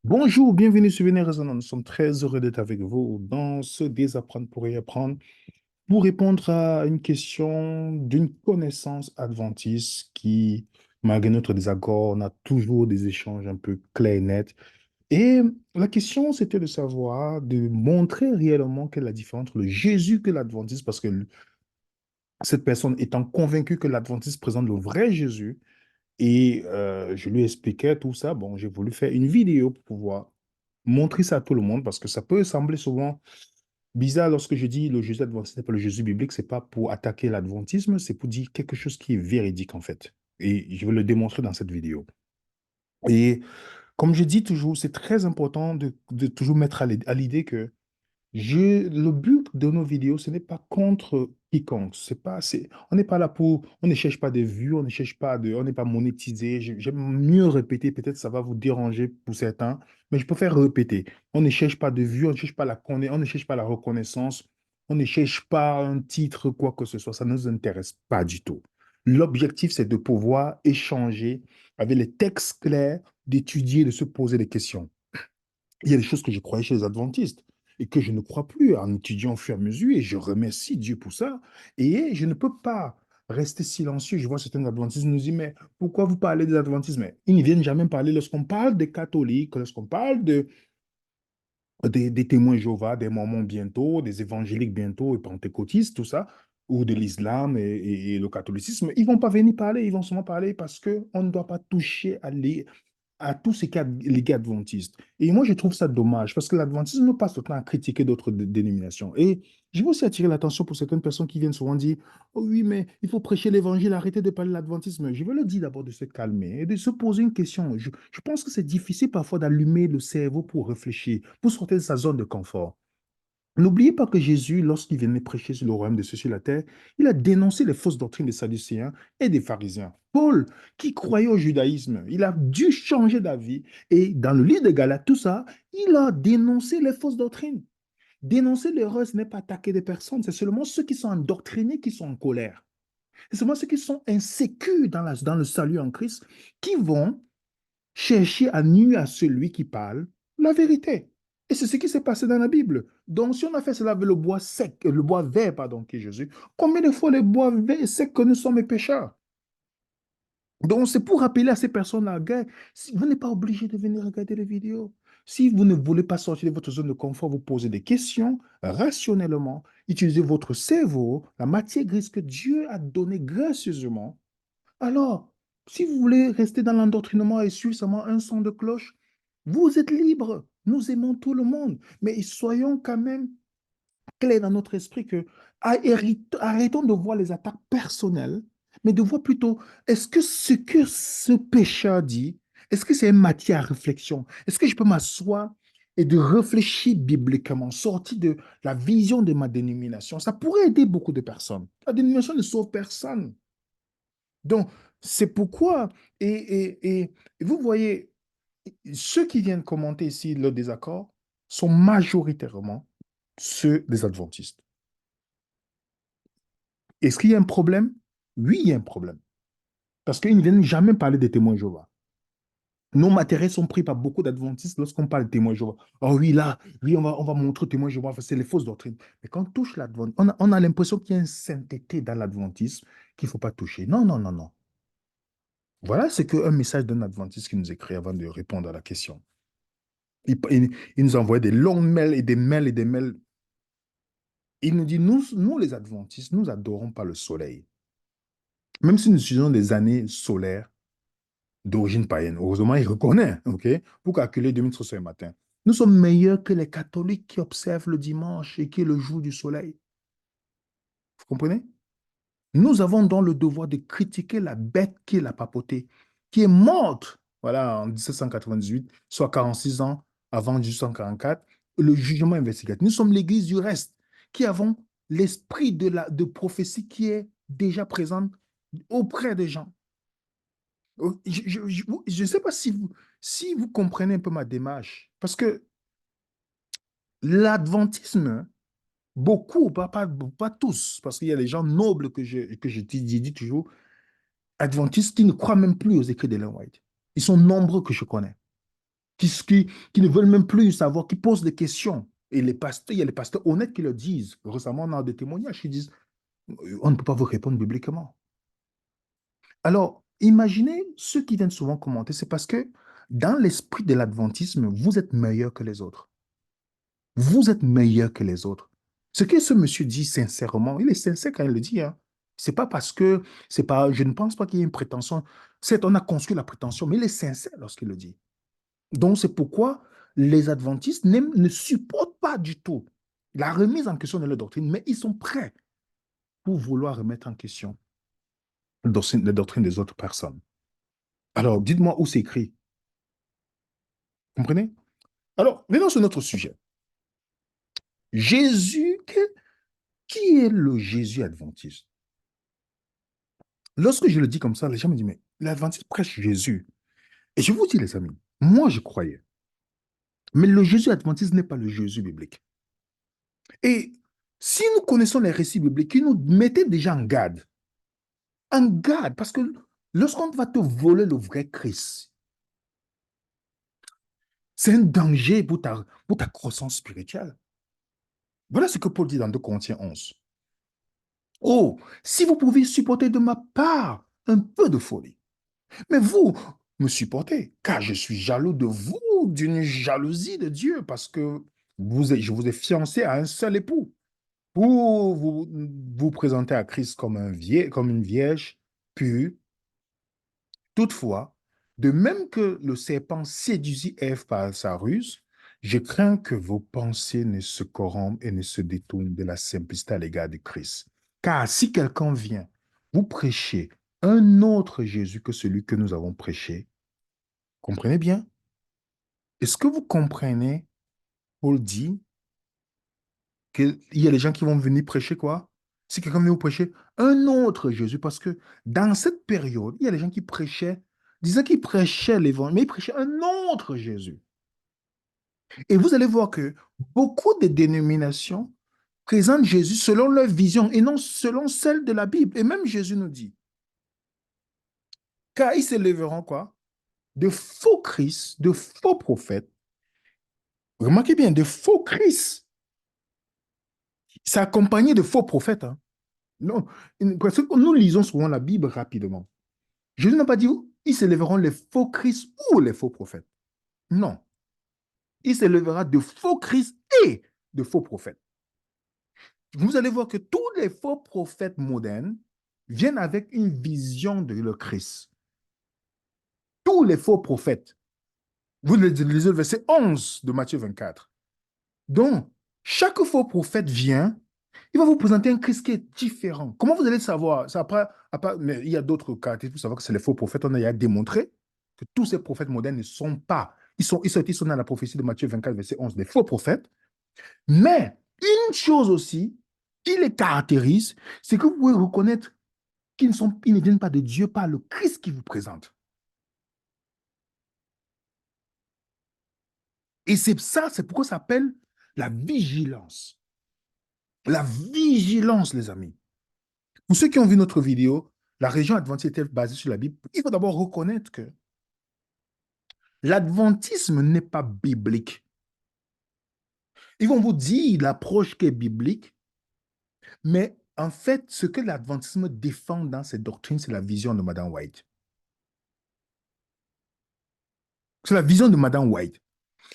Bonjour, bienvenue sur Venez Raisonnant. Nous sommes très heureux d'être avec vous dans ce Désapprendre pour y apprendre pour répondre à une question d'une connaissance adventiste qui, malgré notre désaccord, on a toujours des échanges un peu clairs et nets. Et la question, c'était de savoir, de montrer réellement quelle est la différence entre le Jésus que l'adventiste, parce que cette personne étant convaincue que l'adventiste présente le vrai Jésus, et je lui expliquais tout ça. Bon, j'ai voulu faire une vidéo pour pouvoir montrer ça à tout le monde parce que ça peut sembler souvent bizarre lorsque je dis le Jésus adventiste n'est pas le Jésus biblique. C'est pas pour attaquer l'adventisme, c'est pour dire quelque chose qui est véridique en fait. Et je vais le démontrer dans cette vidéo. Et comme je dis toujours, c'est très important de toujours mettre à l'idée que le but de nos vidéos, ce n'est pas contre quiconque. On n'est pas là on ne cherche pas des vues, on n'est pas monétisé. J'aime mieux répéter, peut-être ça va vous déranger pour certains, mais je préfère répéter. On ne cherche pas de vues, on ne cherche pas la reconnaissance, on ne cherche pas un titre, quoi que ce soit. Ça ne nous intéresse pas du tout. L'objectif, c'est de pouvoir échanger avec les textes clairs, d'étudier, de se poser des questions. Il y a des choses que je croyais chez les adventistes et que je ne crois plus en étudiant au fur et à mesure, et je remercie Dieu pour ça. Et je ne peux pas rester silencieux. Je vois certains adventistes nous dire, mais pourquoi vous parlez des adventistes? Mais ils ne viennent jamais parler lorsqu'on parle des catholiques, lorsqu'on parle des témoins Jéhovah, des mormons bientôt, des évangéliques bientôt, et pentecôtistes, tout ça, ou de l'islam et le catholicisme. Ils vont pas venir parler, ils vont seulement parler parce qu'on ne doit pas toucher à tous ces cas les gars adventistes. Et moi, je trouve ça dommage parce que l'adventisme passe le temps à critiquer d'autres dénominations. Et je veux aussi attirer l'attention pour certaines personnes qui viennent souvent dire, oh oui, mais il faut prêcher l'évangile, arrêter de parler de l'adventisme. Je veux leur dire d'abord de se calmer et de se poser une question. Je pense que c'est difficile parfois d'allumer le cerveau pour réfléchir, pour sortir de sa zone de confort. N'oubliez pas que Jésus, lorsqu'il venait prêcher sur le royaume de ceux sur la terre, il a dénoncé les fausses doctrines des Sadducéens et des pharisiens. Paul, qui croyait au judaïsme, il a dû changer d'avis. Et dans le livre de Galates, tout ça, il a dénoncé les fausses doctrines. Dénoncer l'erreur, ce n'est pas attaquer des personnes, c'est seulement ceux qui sont endoctrinés qui sont en colère. C'est seulement ceux qui sont insécures dans le salut en Christ qui vont chercher à nuire à celui qui parle la vérité. Et c'est ce qui s'est passé dans la Bible. Donc, si on a fait cela avec le bois sec, le bois vert, pardon, qui est Jésus, combien de fois le bois vert et sec que nous sommes les pécheurs? Donc, c'est pour rappeler à ces personnes-là, gars, si vous n'êtes pas obligé de venir regarder les vidéos. Si vous ne voulez pas sortir de votre zone de confort, vous posez des questions rationnellement, utilisez votre cerveau, la matière grise que Dieu a donnée gracieusement. Alors, si vous voulez rester dans l'endoctrinement et suivre seulement un son de cloche, vous êtes libre. Nous aimons tout le monde. Mais soyons quand même clairs dans notre esprit que arrêtons de voir les attaques personnelles, mais de voir plutôt, est-ce que ce que ce pécheur dit, est-ce que c'est une matière à réflexion? Est-ce que je peux m'asseoir et de réfléchir bibliquement, sortir de la vision de ma dénomination? Ça pourrait aider beaucoup de personnes. La dénomination ne sauve personne. Donc, c'est pourquoi, et vous voyez, ceux qui viennent commenter ici le désaccord sont majoritairement ceux des adventistes. Est-ce qu'il y a un problème? Oui, il y a un problème. Parce qu'ils ne viennent jamais parler des témoins Jéhovah. Nos matériels sont pris par beaucoup d'adventistes lorsqu'on parle de témoins Jéhovah. Oh oui, là, oui, on va montrer aux témoins Jéhovah, c'est les fausses doctrines. Mais quand on touche l'adventisme, on a l'impression qu'il y a une sainteté dans l'adventisme qu'il ne faut pas toucher. Non, non, non, non. Voilà ce qu'un message d'un adventiste qui nous écrit avant de répondre à la question. Il nous envoie des longs mails et des mails et des mails. Il nous dit, nous les adventistes, nous adorons pas le soleil. Même si nous utilisons des années solaires d'origine païenne. Heureusement, il reconnaît, OK, pour calculer 2300 matin. Nous sommes meilleurs que les catholiques qui observent le dimanche et qui est le jour du soleil. Vous comprenez? Nous avons donc le devoir de critiquer la bête qui est la papauté, qui est morte, voilà, en 1798, soit 46 ans avant 1844, le jugement investigatif. Nous sommes l'Église du reste, qui avons l'esprit de prophétie qui est déjà présent auprès des gens. Je ne sais pas si vous comprenez un peu ma démarche, parce que l'adventisme, beaucoup, pas tous, parce qu'il y a des gens nobles que je dis toujours, adventistes qui ne croient même plus aux écrits d'Ellen White. Ils sont nombreux que je connais. qui ne veulent même plus savoir, qui posent des questions. Et les pasteurs, il y a les pasteurs honnêtes qui le disent. Récemment, on a des témoignages qui disent, on ne peut pas vous répondre bibliquement. Alors, imaginez ceux qui viennent souvent commenter, c'est parce que dans l'esprit de l'adventisme, vous êtes meilleur que les autres. Vous êtes meilleur que les autres. Ce que ce monsieur dit sincèrement, il est sincère quand il le dit, hein. C'est pas parce que, c'est pas, je ne pense pas qu'il y ait une prétention. Certes, on a construit la prétention, mais il est sincère lorsqu'il le dit. Donc, c'est pourquoi les adventistes ne supportent pas du tout la remise en question de leur doctrine, mais ils sont prêts pour vouloir remettre en question la doctrine des autres personnes. Alors, dites-moi où c'est écrit. Comprenez? Alors, venons sur notre sujet. Jésus, qui est le Jésus adventiste? Lorsque je le dis comme ça, les gens me disent, mais l'adventiste prêche Jésus. Et je vous dis, les amis, moi, je croyais. Mais le Jésus adventiste n'est pas le Jésus biblique. Et si nous connaissons les récits bibliques, ils nous mettaient déjà en garde, parce que lorsqu'on va te voler le vrai Christ, c'est un danger pour ta croissance spirituelle. Voilà ce que Paul dit dans 2 Corinthiens 11. Oh, si vous pouvez supporter de ma part un peu de folie, mais vous me supportez, car je suis jaloux de vous d'une jalousie de Dieu, parce que je vous ai fiancé à un seul époux, pour vous présenter à Christ comme une vierge pure. Toutefois, de même que le serpent séduisit Ève par sa ruse, je crains que vos pensées ne se corrompent et ne se détournent de la simplicité à l'égard de Christ. Car si quelqu'un vient vous prêcher un autre Jésus que celui que nous avons prêché, comprenez bien? Est-ce que vous comprenez, Paul dit qu'il y a des gens qui vont venir prêcher quoi? Si quelqu'un vient vous prêcher un autre Jésus, parce que dans cette période, il y a des gens qui prêchaient, disaient qu'ils prêchaient l'évangile, mais ils prêchaient un autre Jésus. Et vous allez voir que beaucoup de dénominations présentent Jésus selon leur vision et non selon celle de la Bible. Et même Jésus nous dit, car ils s'élèveront quoi? De faux Christ, de faux prophètes. Remarquez bien, de faux Christ. C'est accompagné de faux prophètes, hein. Non, parce que nous lisons souvent la Bible rapidement. Jésus n'a pas dit ils s'élèveront les faux Christ ou les faux prophètes. Non, il s'élèvera de faux Christ et de faux prophètes. Vous allez voir que tous les faux prophètes modernes viennent avec une vision de le Christ. Tous les faux prophètes. Vous lisez le verset 11 de Matthieu 24. Donc, chaque faux prophète vient, il va vous présenter un Christ qui est différent. Comment vous allez savoir? Ça, mais il y a d'autres caractéristiques pour savoir que c'est les faux prophètes. On a démontré que tous ces prophètes modernes ne sont pas. Ils sont dans la prophétie de Matthieu 24, verset 11, des faux prophètes. Mais une chose aussi qui les caractérise, c'est que vous pouvez reconnaître ils ne viennent pas de Dieu par le Christ qui vous présente. Et c'est pourquoi ça s'appelle la vigilance. La vigilance, les amis. Pour ceux qui ont vu notre vidéo, la religion adventiste était basée sur la Bible. Il faut d'abord reconnaître que l'adventisme n'est pas biblique. Ils vont vous dire l'approche qui est biblique, mais en fait, ce que l'adventisme défend dans ses doctrines, c'est la vision de Madame White. C'est la vision de Madame White.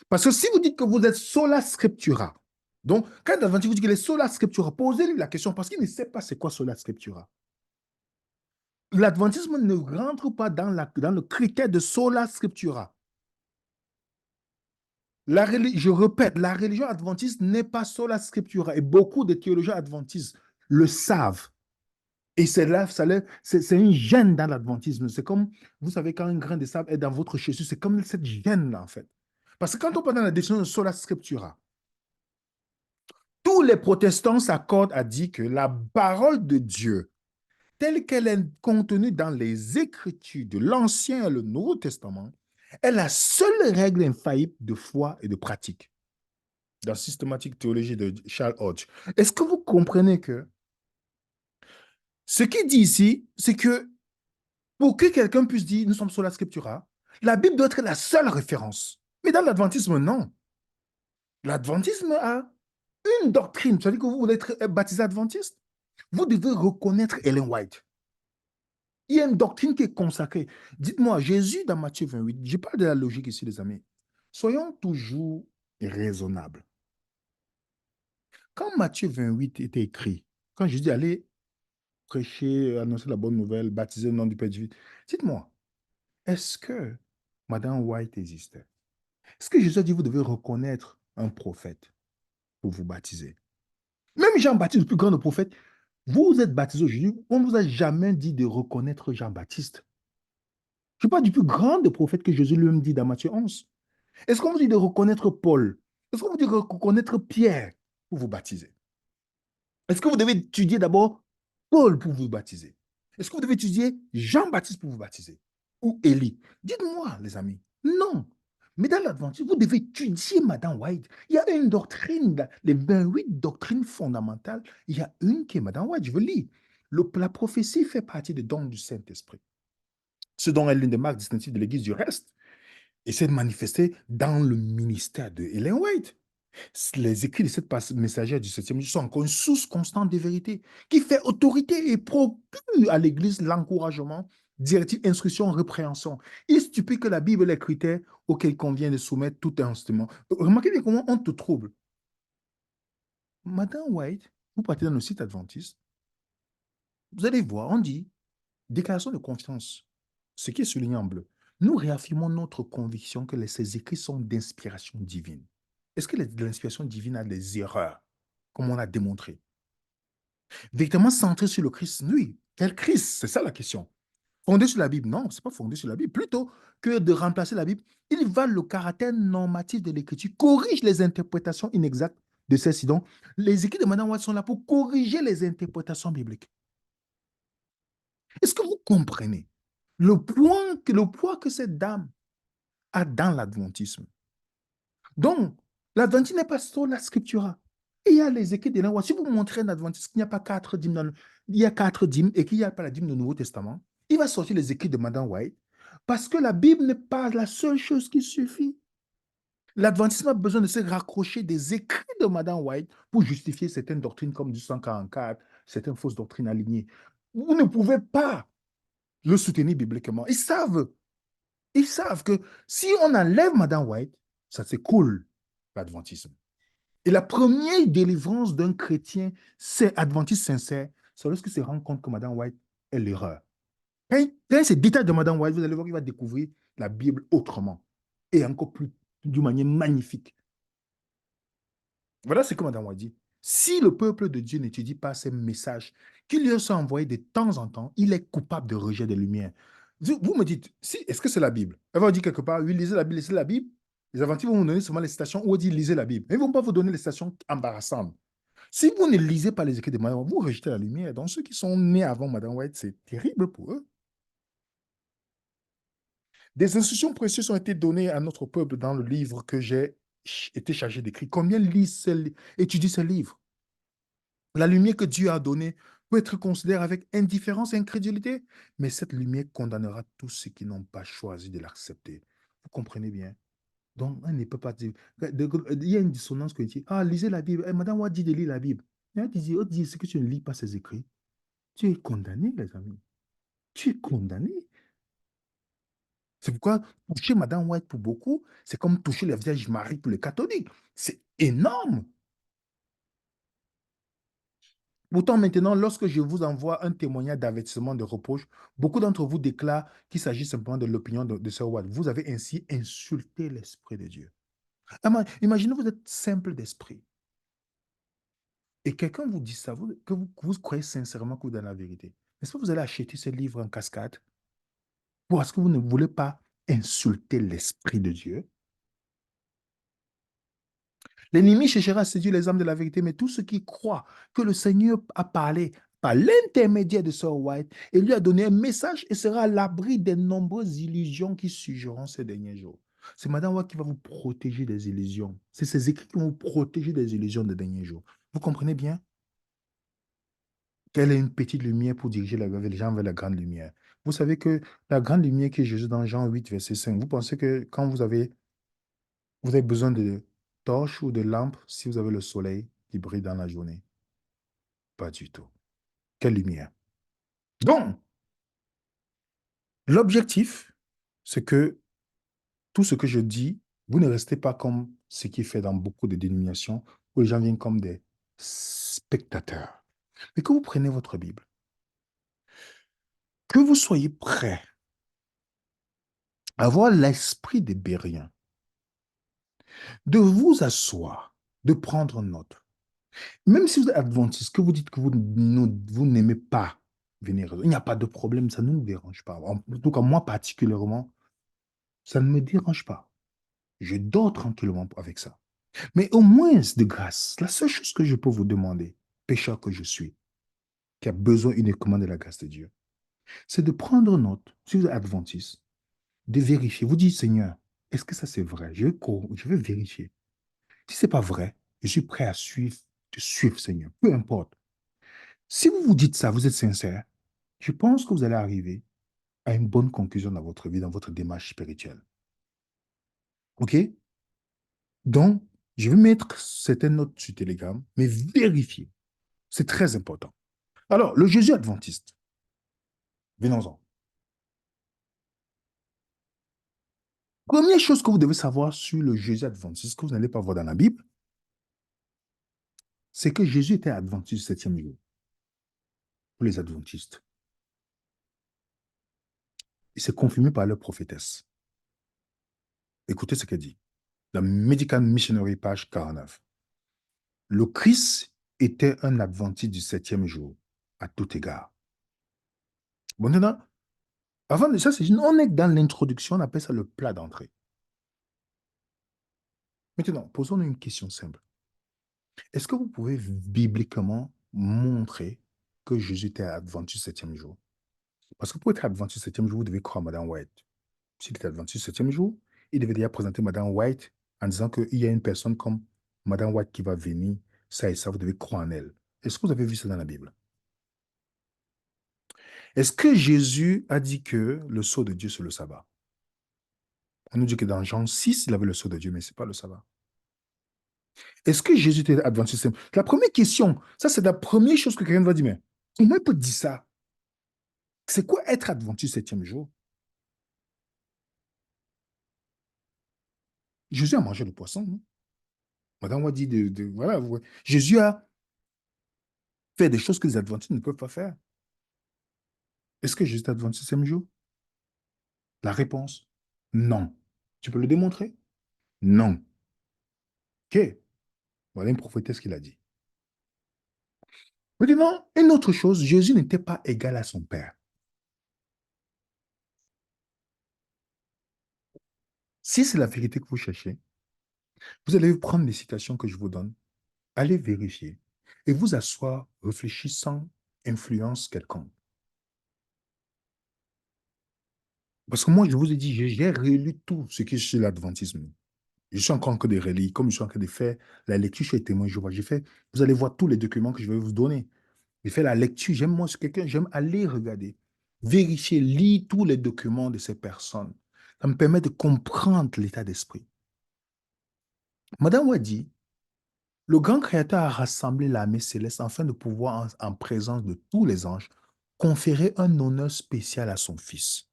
Parce que si vous dites que vous êtes sola scriptura, donc quand l'adventiste vous dit qu'il est sola scriptura, posez-lui la question parce qu'il ne sait pas c'est quoi sola scriptura. L'adventisme ne rentre pas dans le critère de sola scriptura. Je répète, la religion adventiste n'est pas sola scriptura et beaucoup de théologiens adventistes le savent. Et c'est une gêne dans l'adventisme. C'est comme, vous savez, quand un grain de sable est dans votre chaussure, c'est comme cette gêne-là, en fait. Parce que quand on parle dans la définition de sola scriptura, tous les protestants s'accordent à dire que la parole de Dieu, telle qu'elle est contenue dans les Écritures de l'Ancien et le Nouveau Testament, est la seule règle infaillible de foi et de pratique. Dans Systématique théologie de Charles Hodge. Est-ce que vous comprenez que ce qu'il dit ici, c'est que pour que quelqu'un puisse dire nous sommes sur la scriptura, la Bible doit être la seule référence. Mais dans l'adventisme, non. L'adventisme a une doctrine. C'est-à-dire que vous voulez être baptisé adventiste. Vous devez reconnaître Ellen White. Il y a une doctrine qui est consacrée. Dites-moi, Jésus dans Matthieu 28, je parle de la logique ici, les amis. Soyons toujours raisonnables. Quand Matthieu 28 était écrit, quand Jésus allait prêcher, annoncer la bonne nouvelle, baptiser au nom du Père du Fils, dites-moi, est-ce que Madame White existait? Est-ce que Jésus a dit, vous devez reconnaître un prophète pour vous baptiser? Même Jean-Baptiste, le plus grand des prophètes, vous êtes baptisé aujourd'hui, on ne vous a jamais dit de reconnaître Jean-Baptiste. Je parle du plus grand des prophètes que Jésus lui-même dit dans Matthieu 11. Est-ce qu'on vous dit de reconnaître Paul? Est-ce qu'on vous dit de reconnaître Pierre pour vous baptiser? Est-ce que vous devez étudier d'abord Paul pour vous baptiser? Est-ce que vous devez étudier Jean-Baptiste pour vous baptiser? Ou Élie? Dites-moi, les amis. Non. Mais dans l'Adventure, vous devez étudier Madame White. Il y a une doctrine, les 28 doctrines fondamentales. Il y a une qui est Madame White, je vous lis. La prophétie fait partie des dons du Saint-Esprit. Ce dont est l'une des marques distinctives de l'Église du reste. Et c'est manifesté dans le ministère de Ellen White. Les écrits de cette messagère du 7e jour sont encore une source constante de vérité qui fait autorité et procure à l'Église l'encouragement, directive, instruction, répréhension. Il stipule que la Bible est le critère auquel convient de soumettre tout instrument. Remarquez bien comment on te trouble. Madame White, vous partez dans le site adventiste, vous allez voir, on dit déclaration de confiance, ce qui est souligné en bleu. Nous réaffirmons notre conviction que ces écrits sont d'inspiration divine. Est-ce que l'inspiration divine a des erreurs, comme on l'a démontré? Véritablement centré sur le Christ, oui. Quel Christ? C'est ça la question. Fondé sur la Bible? Non, ce n'est pas fondé sur la Bible. Plutôt que de remplacer la Bible, il va le caractère normatif de l'Écriture, corrige les interprétations inexactes de celles-ci. Donc, les écrits de Mme White sont là pour corriger les interprétations bibliques. Est-ce que vous comprenez le poids que cette dame a dans l'adventisme? Donc, l'adventisme n'est pas sur la scriptura. Il y a les écrits de la loi. Si vous montrez un adventiste qu'il n'y a pas quatre dîmes, il y a quatre dîmes et qu'il n'y a pas la dîme du Nouveau Testament, il va sortir les écrits de Madame White parce que la Bible n'est pas la seule chose qui suffit. L'adventisme a besoin de se raccrocher des écrits de Madame White pour justifier certaines doctrines comme du 144, certaines fausses doctrines alignées. Vous ne pouvez pas le soutenir bibliquement. Ils savent que si on enlève Madame White, ça s'écoule, l'adventisme. Et la première délivrance d'un chrétien, c'est adventiste sincère, c'est lorsqu'il se rend compte que Madame White est l'erreur. Quand il se détache de Madame White, vous allez voir qu'il va découvrir la Bible autrement et encore plus, d'une manière magnifique. Voilà ce que Madame White dit. Si le peuple de Dieu n'étudie pas ces messages qui lui sont envoyés de temps en temps, il est coupable de rejet des lumières. Vous me dites, si, est-ce que c'est la Bible? Elle va dire quelque part, oui, lisez la Bible. Les adventistes vont vous donner seulement les citations où on dit lisez la Bible. Mais ils ne vont pas vous donner les citations embarrassantes. Si vous ne lisez pas les écrits de Madame White, vous rejetez la lumière. Donc, ceux qui sont nés avant Madame White, c'est terrible pour eux. Des instructions précieuses ont été données à notre peuple dans le livre que j'ai été chargé d'écrire. Combien étudient ce livre? La lumière que Dieu a donnée peut être considérée avec indifférence et incrédulité, mais cette lumière condamnera tous ceux qui n'ont pas choisi de l'accepter. Vous comprenez bien? Donc, on ne peut pas dire. Il y a une dissonance cognitive. Ah, lisez la Bible. Eh, Madame, on dit de lire la Bible. Et on dit, c'est que tu ne lis pas ses écrits. Tu es condamné, les amis. Tu es condamné. C'est pourquoi toucher Madame White pour beaucoup, c'est comme toucher la Vierge Marie pour les catholiques. C'est énorme. Pourtant, maintenant, lorsque je vous envoie un témoignage d'avertissement, de reproche, beaucoup d'entre vous déclarent qu'il s'agit simplement de l'opinion de Sir Watt. Vous avez ainsi insulté l'Esprit de Dieu. Imaginez, vous êtes simple d'esprit. Et quelqu'un vous dit ça, que vous croyez sincèrement que vous êtes dans la vérité. Est-ce que vous allez acheter ce livre en cascade? Parce que vous ne voulez pas insulter l'Esprit de Dieu? L'ennemi cherchera à séduire les âmes de la vérité, mais tous ceux qui croient que le Seigneur a parlé par l'intermédiaire de Sir White et lui a donné un message et sera à l'abri des nombreuses illusions qui surgiront ces derniers jours. C'est Madame White qui va vous protéger des illusions. C'est ces écrits qui vont vous protéger des illusions des derniers jours. Vous comprenez bien? Quelle est une petite lumière pour diriger les gens vers la grande lumière? Vous savez que la grande lumière qui est Jésus dans Jean 8, verset 5, vous pensez que quand vous avez Vous avez besoin de torches ou de lampes si vous avez le soleil qui brille dans la journée? Pas du tout. Quelle lumière? Donc, l'objectif, c'est que tout ce que je dis, vous ne restez pas comme ce qui est fait dans beaucoup de dénominations où les gens viennent comme des spectateurs. Mais que vous preniez votre Bible, que vous soyez prêt à avoir l'esprit des Bériens, de vous asseoir, de prendre note. Même si vous êtes adventiste, que vous dites que vous n'aimez pas venir, il n'y a pas de problème, ça ne nous dérange pas. En tout cas, moi particulièrement, ça ne me dérange pas. Je dors tranquillement avec ça. Mais au moins de grâce, la seule chose que je peux vous demander, pécheur que je suis, qui a besoin uniquement de la grâce de Dieu, c'est de prendre note, si vous êtes adventiste, de vérifier. Vous dites, Seigneur, est-ce que ça c'est vrai? Je vais vérifier. Si ce n'est pas vrai, je suis prêt à suivre, te suivre, Seigneur, peu importe. Si vous vous dites ça, vous êtes sincère, je pense que vous allez arriver à une bonne conclusion dans votre vie, dans votre démarche spirituelle. OK? Donc, je vais mettre certaines notes sur Telegram, mais vérifiez. C'est très important. Alors, le Jésus adventiste, venons-en. Première chose que vous devez savoir sur le Jésus adventiste, que vous n'allez pas voir dans la Bible, c'est que Jésus était adventiste du septième jour, pour les adventistes. Et c'est confirmé par leur prophétesse. Écoutez ce qu'elle dit. La Medical Missionary, page 49. Le Christ était un adventiste du septième jour, à tout égard. Bon, maintenant, avant de ça, on est dans l'introduction, on appelle ça le plat d'entrée. Maintenant, posons-nous une question simple. Est-ce que vous pouvez bibliquement montrer que Jésus était adventiste du septième jour? Parce que pour être adventiste du septième jour, vous devez croire à Madame White. S'il était adventiste du septième jour, il devait déjà présenter Madame White en disant qu'il y a une personne comme Madame White qui va venir, ça et ça, vous devez croire en elle. Est-ce que vous avez vu ça dans la Bible? Est-ce que Jésus a dit que le sceau de Dieu, c'est le sabbat? On nous dit que dans Jean 6, il avait le sceau de Dieu, mais ce n'est pas le sabbat. Est-ce que Jésus était adventiste? La première question, ça c'est la première chose que quelqu'un va dire, mais comment il peut dire ça? C'est quoi être adventiste septième jour? Jésus a mangé le poisson, non? Madame a dit voilà, Jésus a fait des choses que les adventistes ne peuvent pas faire. Est-ce que Jésus est adventiste septième jour? La réponse, non. Tu peux le démontrer? Non. OK. Voilà une prophétesse qui l'a dit. Maintenant, une autre chose, Jésus n'était pas égal à son Père. Si c'est la vérité que vous cherchez, vous allez prendre les citations que je vous donne, allez vérifier et vous asseoir, réfléchir sans influence quelconque. Parce que moi, je vous ai dit, j'ai relu tout ce qui est sur l'adventisme. Je suis encore en train de relire, comme je suis en train de faire la lecture chez les témoins Jéhovah. Vous allez voir tous les documents que je vais vous donner. J'ai fait la lecture, j'aime moi, c'est quelqu'un, j'aime aller regarder, vérifier, lire tous les documents de ces personnes. Ça me permet de comprendre l'état d'esprit. Madame Wadi, le grand créateur a rassemblé l'armée céleste afin de pouvoir, en présence de tous les anges, conférer un honneur spécial à son fils.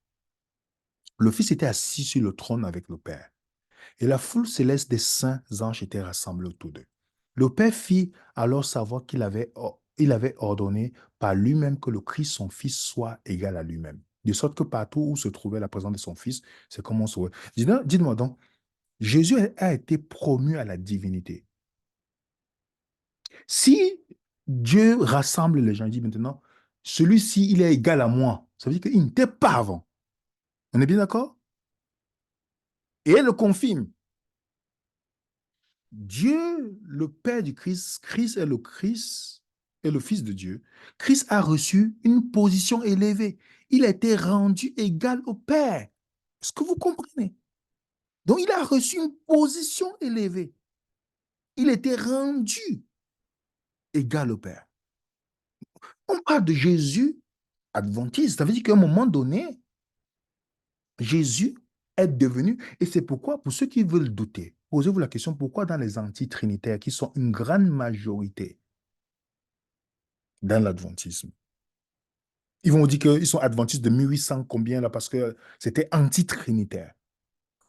Le fils était assis sur le trône avec le Père, et la foule céleste des saints anges était rassemblée autour d'eux. Le Père fit alors savoir il avait ordonné par lui-même que le Christ, son fils, soit égal à lui-même. De sorte que partout où se trouvait la présence de son fils, c'est comme on se voit. Dites-moi donc, Jésus a été promu à la divinité. Si Dieu rassemble les gens, il dit maintenant, celui-ci, il est égal à moi. Ça veut dire qu'il n'était pas avant. On est bien d'accord? Et elle le confirme. Dieu, le Père du Christ, Christ est le Christ, est le Fils de Dieu. Christ a reçu une position élevée. Il a été rendu égal au Père. Est-ce que vous comprenez? Donc, il a reçu une position élevée. Il était rendu égal au Père. On parle de Jésus adventiste. Ça veut dire qu'à un moment donné, Jésus est devenu, et c'est pourquoi, pour ceux qui veulent douter, posez-vous la question, pourquoi dans les antitrinitaires, qui sont une grande majorité dans l'adventisme, ils vont vous dire qu'ils sont adventistes de 1800 combien là, parce que c'était antitrinitaire.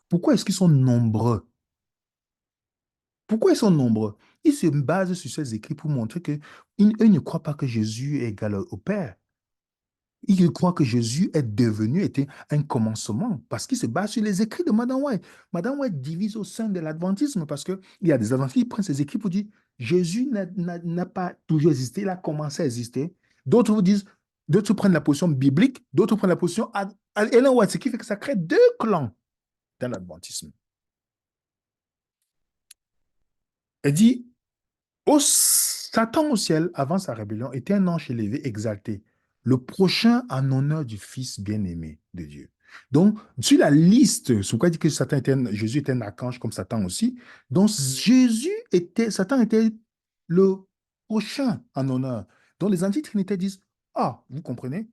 Pourquoi est-ce qu'ils sont nombreux? Pourquoi ils sont nombreux? Ils se basent sur ces écrits pour montrer que eux ne croient pas que Jésus est égal au Père. Ils croient que Jésus est devenu, était un commencement, parce qu'il se base sur les écrits de Madame White. Madame White divise au sein de l'adventisme, parce qu'il y a des adventistes qui prennent ces écrits pour dire Jésus n'a pas toujours existé, il a commencé à exister. D'autres vous disent, d'autres prennent la position biblique, d'autres prennent la position Ellen White, ce qui fait que ça crée deux clans dans l'adventisme. Elle dit, Satan au ciel, avant sa rébellion, était un ange élevé, exalté, le prochain en honneur du Fils bien-aimé de Dieu. Donc, sur la liste, c'est pourquoi il dit que Jésus était un archange comme Satan aussi. Donc, Satan était le prochain en honneur. Donc, les antitrinitaires disent, ah, vous comprenez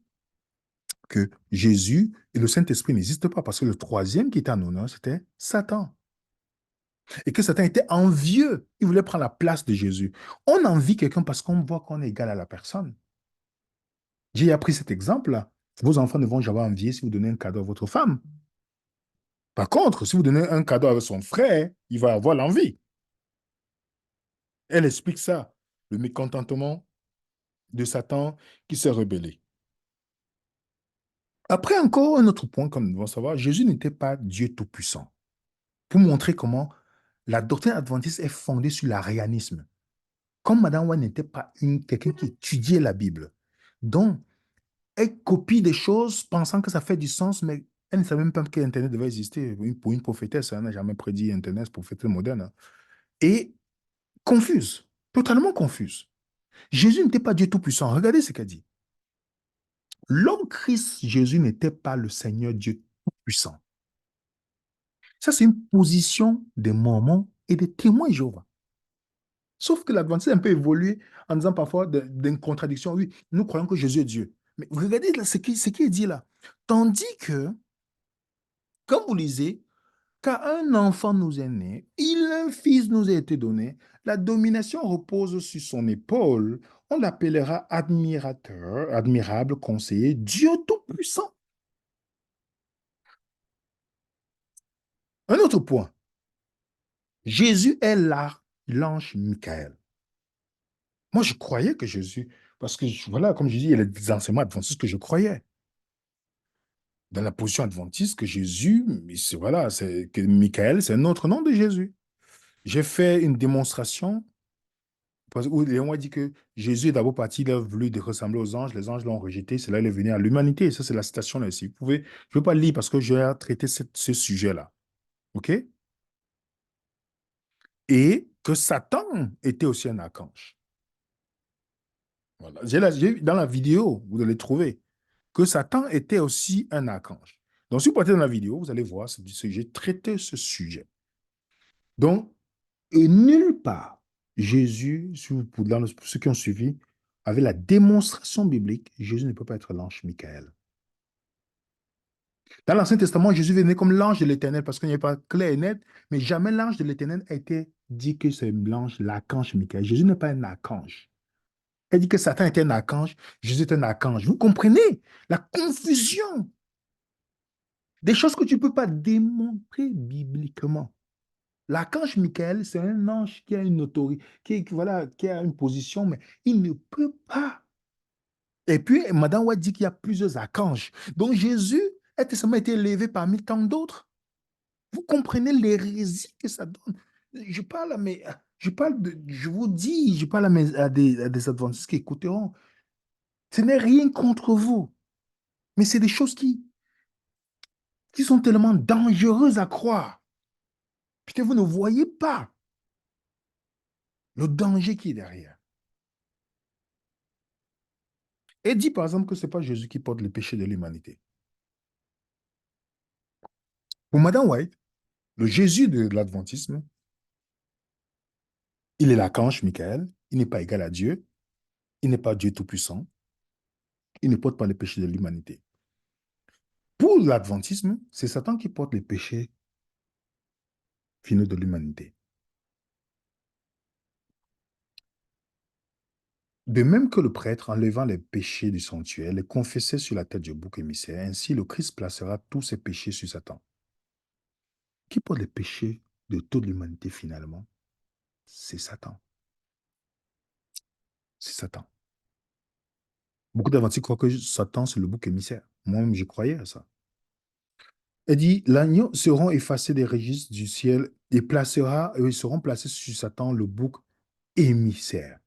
que Jésus et le Saint-Esprit n'existent pas parce que le troisième qui était en honneur, c'était Satan. Et que Satan était envieux. Il voulait prendre la place de Jésus. On envie quelqu'un parce qu'on voit qu'on est égal à la personne. J'ai appris cet exemple-là. Vos enfants ne vont jamais envier si vous donnez un cadeau à votre femme. Par contre, si vous donnez un cadeau à son frère, il va avoir l'envie. Elle explique ça, le mécontentement de Satan qui s'est rebellé. Après, encore un autre point, comme nous devons savoir, Jésus n'était pas Dieu tout-puissant. Pour montrer comment la doctrine adventiste est fondée sur l'arianisme. Comme Madame White n'était pas quelqu'un qui étudiait la Bible. Donc, elle copie des choses pensant que ça fait du sens, mais elle ne savait même pas que Internet devait exister. Pour une prophétesse, elle n'a jamais prédit Internet, prophétesse moderne. Hein. Et confuse, totalement confuse. Jésus n'était pas Dieu Tout-Puissant. Regardez ce qu'elle dit. L'homme Christ, Jésus n'était pas le Seigneur Dieu Tout-Puissant. Ça, c'est une position des Mormons et des témoins Jéhovah. Sauf que l'Adventiste a un peu évolué en disant parfois d'une contradiction. Oui, nous croyons que Jésus est Dieu. Mais regardez là, ce qui est dit là. Tandis que, quand vous lisez, car un enfant nous est né, un fils nous a été donné, la domination repose sur son épaule. On l'appellera admirateur, admirable conseiller, Dieu Tout-Puissant. Un autre point. Jésus est l'ange Michael. Moi, je croyais que Jésus, parce que voilà, comme je dis, il y a des enseignements adventistes que je croyais. Dans la position adventiste, que Jésus, voilà, que Michael, c'est un autre nom de Jésus. J'ai fait une démonstration où Léon a dit que Jésus est d'abord parti, il a voulu ressembler aux anges, les anges l'ont rejeté, c'est là qu'il est venu à l'humanité. Ça, c'est la citation là ici. Vous pouvez, je ne veux pas lire parce que j'ai traité ce sujet-là. OK? Et que Satan était aussi un archange. Voilà. Dans la vidéo, vous allez trouver que Satan était aussi un archange. Donc, si vous partez dans la vidéo, vous allez voir, j'ai traité ce sujet. Donc, et nulle part, Jésus, pour ceux qui ont suivi, avait la démonstration biblique, Jésus ne peut pas être l'ange Michael. Dans l'Ancien Testament, Jésus venait comme l'ange de l'Éternel parce qu'il n'y avait pas clair et net, mais jamais l'ange de l'Éternel a été dit que c'est l'ange, l'archange Michael. Jésus n'est pas un archange. Elle dit que Satan était un archange, Jésus est un archange. Vous comprenez la confusion des choses que tu ne peux pas démontrer bibliquement. L'archange Michael, c'est un ange qui a une autorité, voilà, qui a une position, mais il ne peut pas. Et puis, Madame White dit qu'il y a plusieurs archanges. Donc, Jésus a seulement été élevé parmi tant d'autres. Vous comprenez l'hérésie que ça donne. Je parle, je vous dis, je parle à des adventistes qui écouteront. Ce n'est rien contre vous, mais c'est des choses qui sont tellement dangereuses à croire. Puisque vous ne voyez pas le danger qui est derrière. Et dit par exemple que ce n'est pas Jésus qui porte le péché de l'humanité. Pour Madame White, le Jésus de l'adventisme, il est l'archange Michael, il n'est pas égal à Dieu, il n'est pas Dieu tout-puissant, il ne porte pas le péché de l'humanité. Pour l'adventisme, c'est Satan qui porte les péchés finaux de l'humanité. De même que le prêtre, enlevant les péchés du sanctuaire, les confessait sur la tête du bouc émissaire, ainsi le Christ placera tous ses péchés sur Satan. Qui porte les péchés de toute l'humanité finalement? C'est Satan. C'est Satan. Beaucoup d'adventistes croient que Satan, c'est le bouc émissaire. Moi-même, je croyais à ça. Elle dit, l'agneau seront effacés des registres du ciel et ils seront placés sur Satan, le bouc émissaire.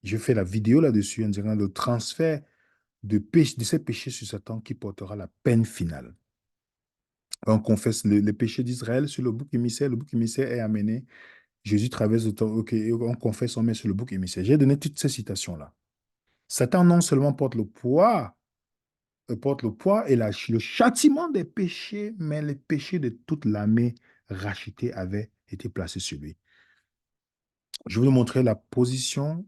Je fais la vidéo là-dessus en disant le transfert de ces péchés sur Satan qui portera la peine finale. On confesse les péchés d'Israël sur le bouc émissaire est amené, Jésus traverse le temps, ok, on confesse, on met sur le bouc émissaire. J'ai donné toutes ces citations-là. Satan non seulement porte le poids et le châtiment des péchés, mais les péchés de toute l'armée rachetée avaient été placés sur lui. Je vais vous montrer la position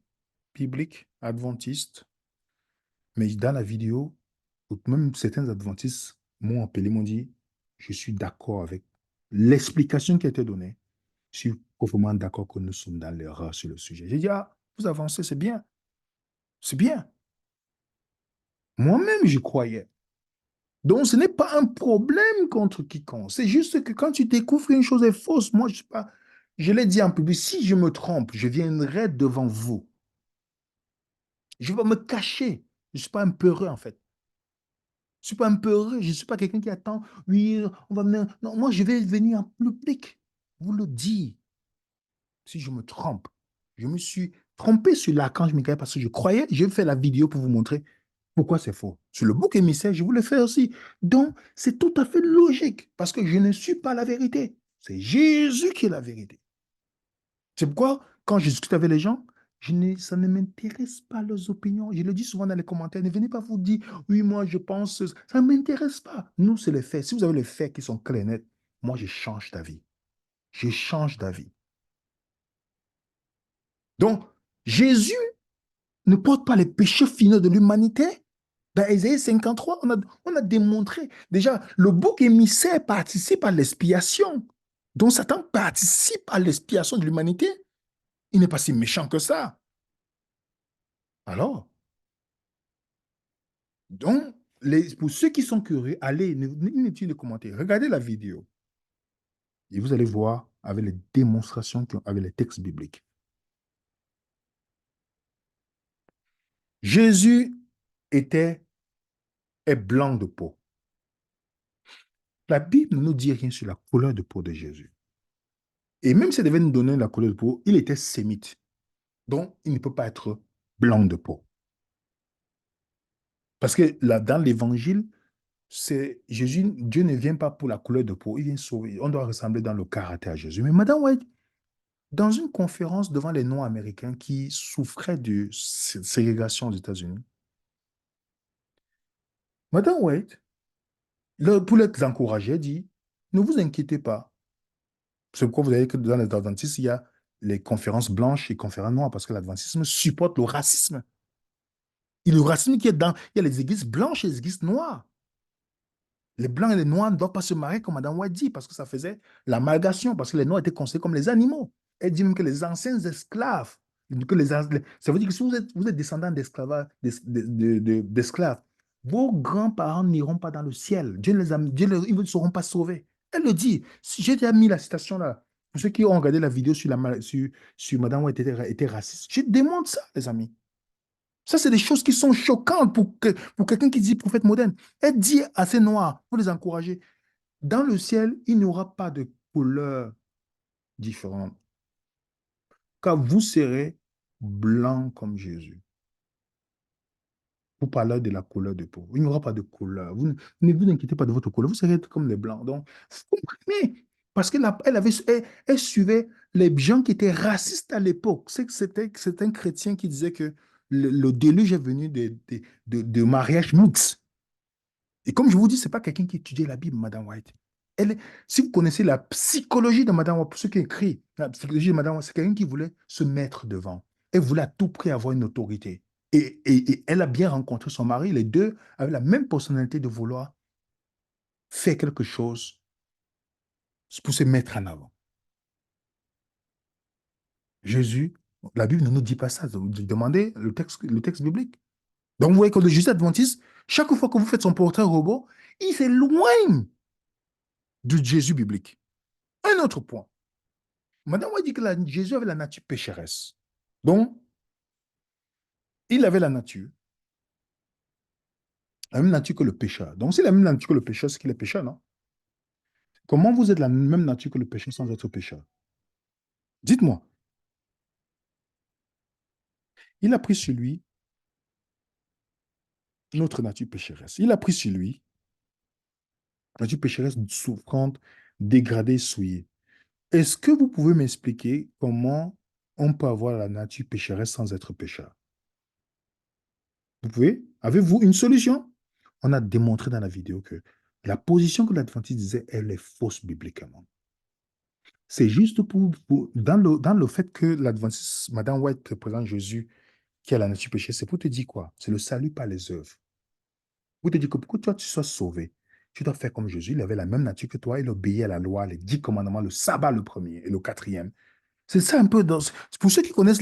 biblique adventiste, mais dans la vidéo, même certains adventistes m'ont appelé, m'ont dit, je suis d'accord avec l'explication qui a été donnée. Je suis profondément d'accord que nous sommes dans l'erreur sur le sujet. J'ai dit, ah, vous avancez, c'est bien. C'est bien. Moi-même, j'y croyais. Donc, ce n'est pas un problème contre quiconque. C'est juste que quand tu découvres qu'une chose est fausse, moi, je sais pas, je l'ai dit en public, si je me trompe, je viendrai devant vous. Je vais me cacher. Je ne suis pas un peureux, en fait. Je ne suis pas un peureux. Je ne suis pas quelqu'un qui attend, oui, on va venir. Non, moi, je vais venir en public vous le dire si je me trompe. Je me suis trompé sur l'archange Michael parce que je croyais, je vais faire la vidéo pour vous montrer pourquoi c'est faux. Sur le bouc émissaire, je voulais faire aussi. Donc, c'est tout à fait logique parce que je ne suis pas la vérité. C'est Jésus qui est la vérité. C'est pourquoi, quand je discute avec les gens, ça ne m'intéresse pas leurs opinions. Je le dis souvent dans les commentaires. Ne venez pas vous dire, oui, moi, je pense. Ça ne m'intéresse pas. Nous, c'est les faits. Si vous avez les faits qui sont clairs et nets, moi, je change d'avis. Je change d'avis. Donc, Jésus ne porte pas les péchés finaux de l'humanité. Dans Ésaïe 53, on a démontré, déjà, le bouc émissaire participe à l'expiation. Donc Satan participe à l'expiation de l'humanité. Il n'est pas si méchant que ça. Alors, donc, pour ceux qui sont curieux, allez, inutile de commenter, regardez la vidéo et vous allez voir avec les démonstrations, avec les textes bibliques. Jésus est blanc de peau. La Bible ne nous dit rien sur la couleur de peau de Jésus. Et même si elle devait nous donner la couleur de peau, il était sémite. Donc, il ne peut pas être blanc de peau. Parce que là, dans l'évangile, c'est Jésus, Dieu ne vient pas pour la couleur de peau, il vient sauver. On doit ressembler dans le caractère à Jésus. Mais Madame White, dans une conférence devant les Noirs américains qui souffraient de ségrégation aux États-Unis, Madame White, pour les encourager, dit, ne vous inquiétez pas. C'est pourquoi vous avez que dans les adventistes, il y a les conférences blanches et conférences noires, parce que l'adventisme supporte le racisme. Et le racisme qui est dans, il y a les églises blanches et les églises noires. Les blancs et les noirs ne doivent pas se marier, comme Madame White dit, parce que ça faisait l'amalgation, parce que les noirs étaient considérés comme les animaux. Elle dit même que les anciens esclaves, ça veut dire que si vous êtes descendant d'esclaves, vos grands-parents n'iront pas dans le ciel. Ils ne seront pas sauvés. Elle le dit. Si j'ai déjà mis la citation là, pour ceux qui ont regardé la vidéo sur Madame White était raciste, je démontre ça, les amis. Ça, c'est des choses qui sont choquantes pour quelqu'un qui dit prophète moderne. Elle dit à ces noirs, pour les encourager, dans le ciel, il n'y aura pas de couleur différente, car vous serez blanc comme Jésus. Pour parler de la couleur de peau. Il n'y aura pas de couleur. Vous ne vous inquiétez pas de votre couleur. Vous serez comme les blancs. Donc, vous comprenez? Parce elle suivait les gens qui étaient racistes à l'époque. C'est un chrétien qui disait que le déluge est venu de mariage mixte. Et comme je vous dis, ce n'est pas quelqu'un qui étudiait la Bible, Madame White. Si vous connaissez la psychologie de Madame White, pour ceux qui écrivent, la psychologie de Madame White, c'est quelqu'un qui voulait se mettre devant. Elle voulait à tout prix avoir une autorité. Et elle a bien rencontré son mari. Les deux avaient la même personnalité de vouloir faire quelque chose pour se mettre en avant. Jésus, la Bible ne nous dit pas ça. Vous demandez le texte biblique. Donc, vous voyez que le Jésus adventiste, chaque fois que vous faites son portrait robot, il s'éloigne du Jésus biblique. Un autre point. Madame a dit que Jésus avait la nature pécheresse. Donc, il avait la même nature que le pécheur. Donc, s'il a la même nature que le pécheur, c'est qu'il est pécheur, non? Comment vous êtes la même nature que le pécheur sans être pécheur? Dites-moi. Il a pris sur lui notre nature pécheresse. Il a pris sur lui la nature pécheresse souffrante, dégradée, souillée. Est-ce que vous pouvez m'expliquer comment on peut avoir la nature pécheresse sans être pécheur? Vous pouvez? Avez-vous une solution? On a démontré dans la vidéo que la position que l'Adventiste disait, elle est fausse bibliquement. C'est juste dans le fait que l'Adventiste, Madame White représente Jésus qui a la nature pécheresse, c'est pour te dire quoi? C'est le salut par les œuvres. Pour te dire que pour que toi tu sois sauvé, tu dois faire comme Jésus. Il avait la même nature que toi, il obéit à la loi, les 10 commandements, le sabbat le premier et le quatrième. C'est ça un peu. Pour ceux qui connaissent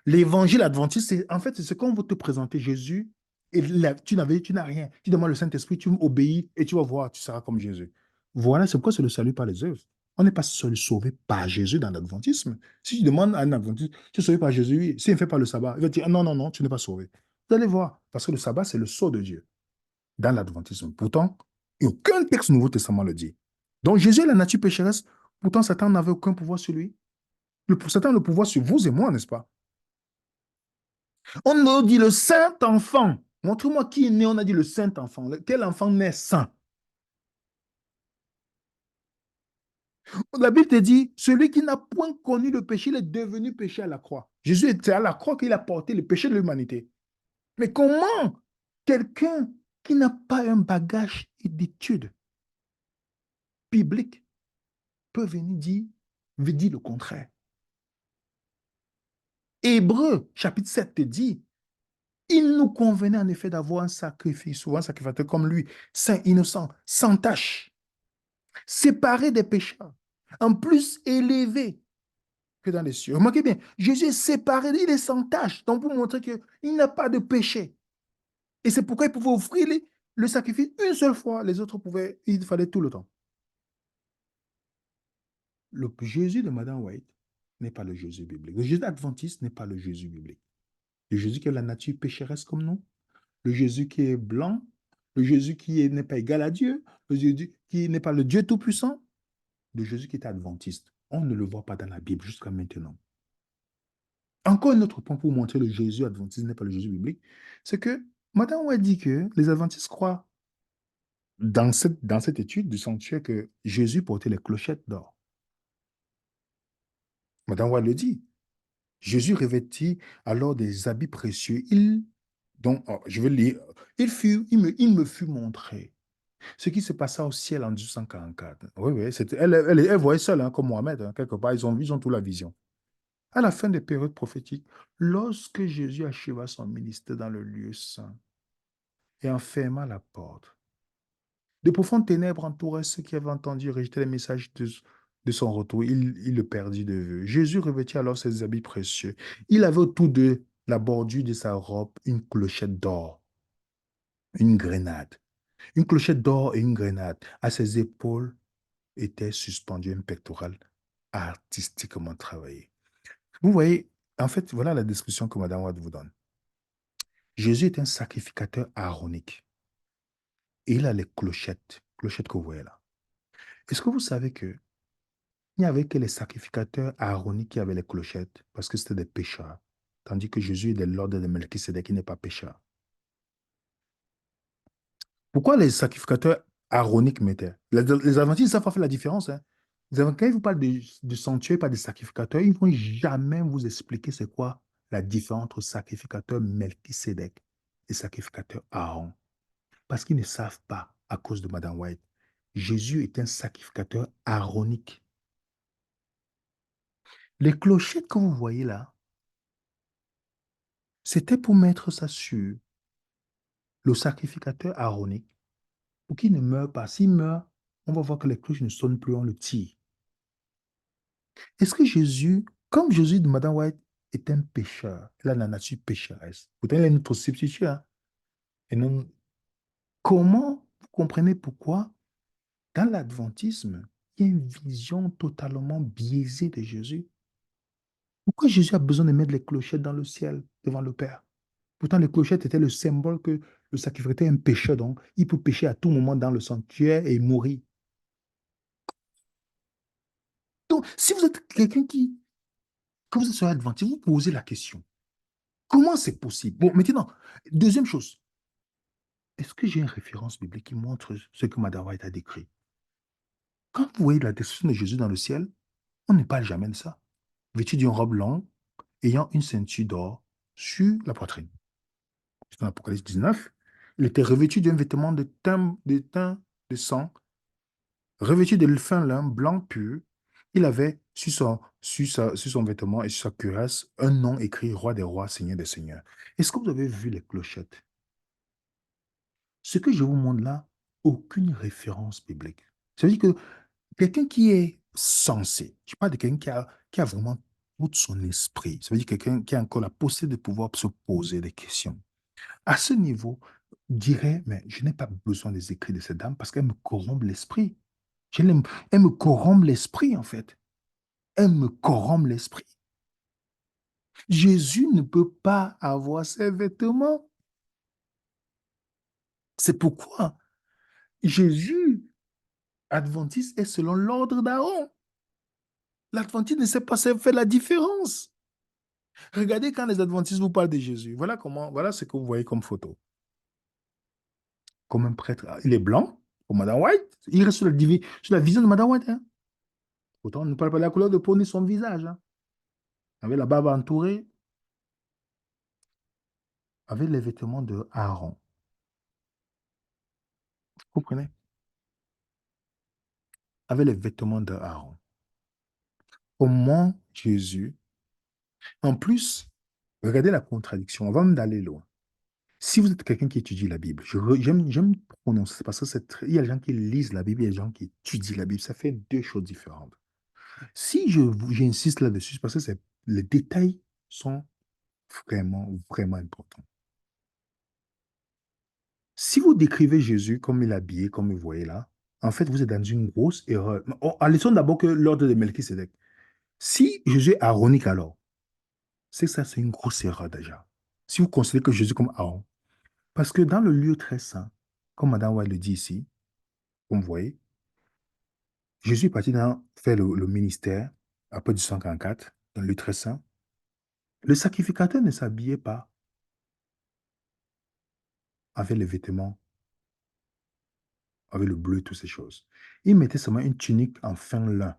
l'évangile adventiste, en fait, c'est ce qu'on veut te présenter Jésus. Et là, tu n'as rien. Tu demandes le Saint-Esprit, tu obéis et tu vas voir, tu seras comme Jésus. Voilà, c'est pourquoi c'est le salut par les œuvres. On n'est pas seul sauvé par Jésus dans l'adventisme. Si tu demandes à un adventiste, tu es sauvé par Jésus, oui. S'il ne fait pas le sabbat, il va te dire, ah non, non, non, tu n'es pas sauvé. Vous allez voir, parce que le sabbat, c'est le sceau de Dieu dans l'adventisme. Pourtant, aucun texte du Nouveau Testament le dit. Donc Jésus est la nature pécheresse, pourtant Satan n'avait aucun pouvoir sur lui. Satan a le pouvoir sur vous et moi, n'est-ce pas? On nous dit le saint enfant. Montre-moi qui est né, on a dit le saint enfant. Quel enfant naît saint? La Bible te dit, celui qui n'a point connu le péché, il est devenu péché à la croix. Jésus était à la croix qu'il a porté le péché de l'humanité. Mais comment quelqu'un qui n'a pas un bagage d'études bibliques peut venir dire le contraire? Hébreu, chapitre 7 te dit, il nous convenait en effet d'avoir un sacrifice, souvent un sacrificateur comme lui, saint, innocent, sans tache, séparé des pécheurs, en plus élevé que dans les cieux. Remarquez bien, Jésus est séparé, il est sans tache, donc pour montrer qu'il n'a pas de péché. Et c'est pourquoi il pouvait offrir le sacrifice une seule fois, les autres pouvaient, il fallait tout le temps. Le Jésus de Madame White n'est pas le Jésus biblique. Le Jésus adventiste n'est pas le Jésus biblique. Le Jésus qui a la nature pécheresse comme nous, le Jésus qui est blanc, le Jésus qui n'est pas égal à Dieu, le Jésus qui n'est pas le Dieu Tout-Puissant, le Jésus qui est adventiste. On ne le voit pas dans la Bible jusqu'à maintenant. Encore un autre point pour montrer le Jésus adventiste n'est pas le Jésus biblique, c'est que Madame Ouad dit que les adventistes croient dans cette étude du sanctuaire que Jésus portait les clochettes d'or. Madame Ouad le dit. Jésus revêtit alors des habits précieux. Je vais lire. Il me fut montré ce qui se passa au ciel en 1844. Oui, oui, elle voyait seule, hein, comme Mohamed, hein, quelque part. Ils ont toute la vision. À la fin des périodes prophétiques, lorsque Jésus acheva son ministère dans le lieu saint et en ferma la porte, de profondes ténèbres entouraient ceux qui avaient entendu et rejeté les messages de son retour. Il le perdit de vue. Jésus revêtit alors ses habits précieux. Il avait autour de la bordure de sa robe une clochette d'or, une grenade. Une clochette d'or et une grenade. À ses épaules était suspendu un pectoral artistiquement travaillé. Vous voyez, en fait, voilà la description que Madame Watt vous donne. Jésus est un sacrificateur aaronique. Et il a les clochettes que vous voyez là. Est-ce que vous savez que il n'y avait que les sacrificateurs aaroniques qui avaient les clochettes parce que c'était des pécheurs, tandis que Jésus est de l'ordre de Melchisédek qui n'est pas pécheur. Pourquoi les sacrificateurs aaroniques mettaient? Les adventistes savent pas faire la différence. Hein. Quand ils vous parlent de sanctuaire, pas de sacrificateurs, ils ne vont jamais vous expliquer c'est quoi la différence entre sacrificateur Melchisédek et sacrificateur Aaron. Parce qu'ils ne savent pas à cause de Madame White. Jésus est un sacrificateur aaronique. Les clochettes que vous voyez là, c'était pour mettre ça sur le sacrificateur aaronique pour qu'il ne meure pas. S'il meurt, on va voir que les cloches ne sonnent plus, on le tire. Est-ce que Jésus, comme Jésus de Madame White, est un pécheur, il a la nature pécheresse, pourtant il est notre substitut, hein, et non, comment vous comprenez pourquoi dans l'adventisme, il y a une vision totalement biaisée de Jésus? Pourquoi Jésus a besoin de mettre les clochettes dans le ciel devant le Père? Pourtant, les clochettes étaient le symbole que le sacrificateur est un pécheur, donc il peut pécher à tout moment dans le sanctuaire et mourir. Donc, si vous êtes quelqu'un qui, quand vous êtes sur l'adventiste, vous posez la question, comment c'est possible? Bon, maintenant, deuxième chose, est-ce que j'ai une référence biblique qui montre ce que Madame White a décrit? Quand vous voyez la description de Jésus dans le ciel, on ne parle jamais de ça. Vêtu d'une robe longue, ayant une ceinture d'or sur la poitrine. C'est dans l'Apocalypse 19. Il était revêtu d'un vêtement de teint de sang, revêtu de fin lin blanc pur. Il avait sur son vêtement et sur sa cuirasse un nom écrit Roi des rois, Seigneur des seigneurs. Est-ce que vous avez vu les clochettes? Ce que je vous montre là, aucune référence biblique. Ça veut dire que quelqu'un qui est sensé, je parle de quelqu'un qui a vraiment tout son esprit, ça veut dire quelqu'un qui a encore la possibilité de pouvoir se poser des questions. À ce niveau, dirait, mais je n'ai pas besoin des écrits de cette dame parce qu'elle me corrompt l'esprit. Elle me corrompt l'esprit, en fait. Elle me corrompt l'esprit. Jésus ne peut pas avoir ses vêtements. C'est pourquoi Jésus, adventiste, est selon l'ordre d'Aaron. L'adventiste ne sait pas faire la différence. Regardez quand les adventistes vous parlent de Jésus. Voilà ce que vous voyez comme photo. Comme un prêtre. Il est blanc, comme Madame White. Il reste sur la vision de Madame White, hein. Pourtant, on ne parle pas de la couleur de peau ni son visage, hein. Avec la barbe entourée, avec les vêtements de Aaron. Vous comprenez? Avec les vêtements de Aaron. Comment Jésus, en plus, regardez la contradiction, avant même d'aller loin. Si vous êtes quelqu'un qui étudie la Bible, j'aime prononcer parce que il y a des gens qui lisent la Bible, il y a des gens qui étudient la Bible. Ça fait deux choses différentes. Si j'insiste là-dessus, c'est parce que les détails sont vraiment, vraiment importants. Si vous décrivez Jésus comme il est habillé, comme vous voyez là, en fait, vous êtes dans une grosse erreur. Laissons d'abord que l'ordre de Melchisédek. Si Jésus est aaronique alors, c'est que ça, c'est une grosse erreur déjà. Si vous considérez que Jésus comme Aaron. Parce que dans le lieu très saint, comme Madame White le dit ici, comme vous voyez, Jésus est parti faire le ministère après du 144, dans le lieu très saint. Le sacrificateur ne s'habillait pas avec les vêtements, avec le bleu, toutes ces choses. Il mettait seulement une tunique en fin lin.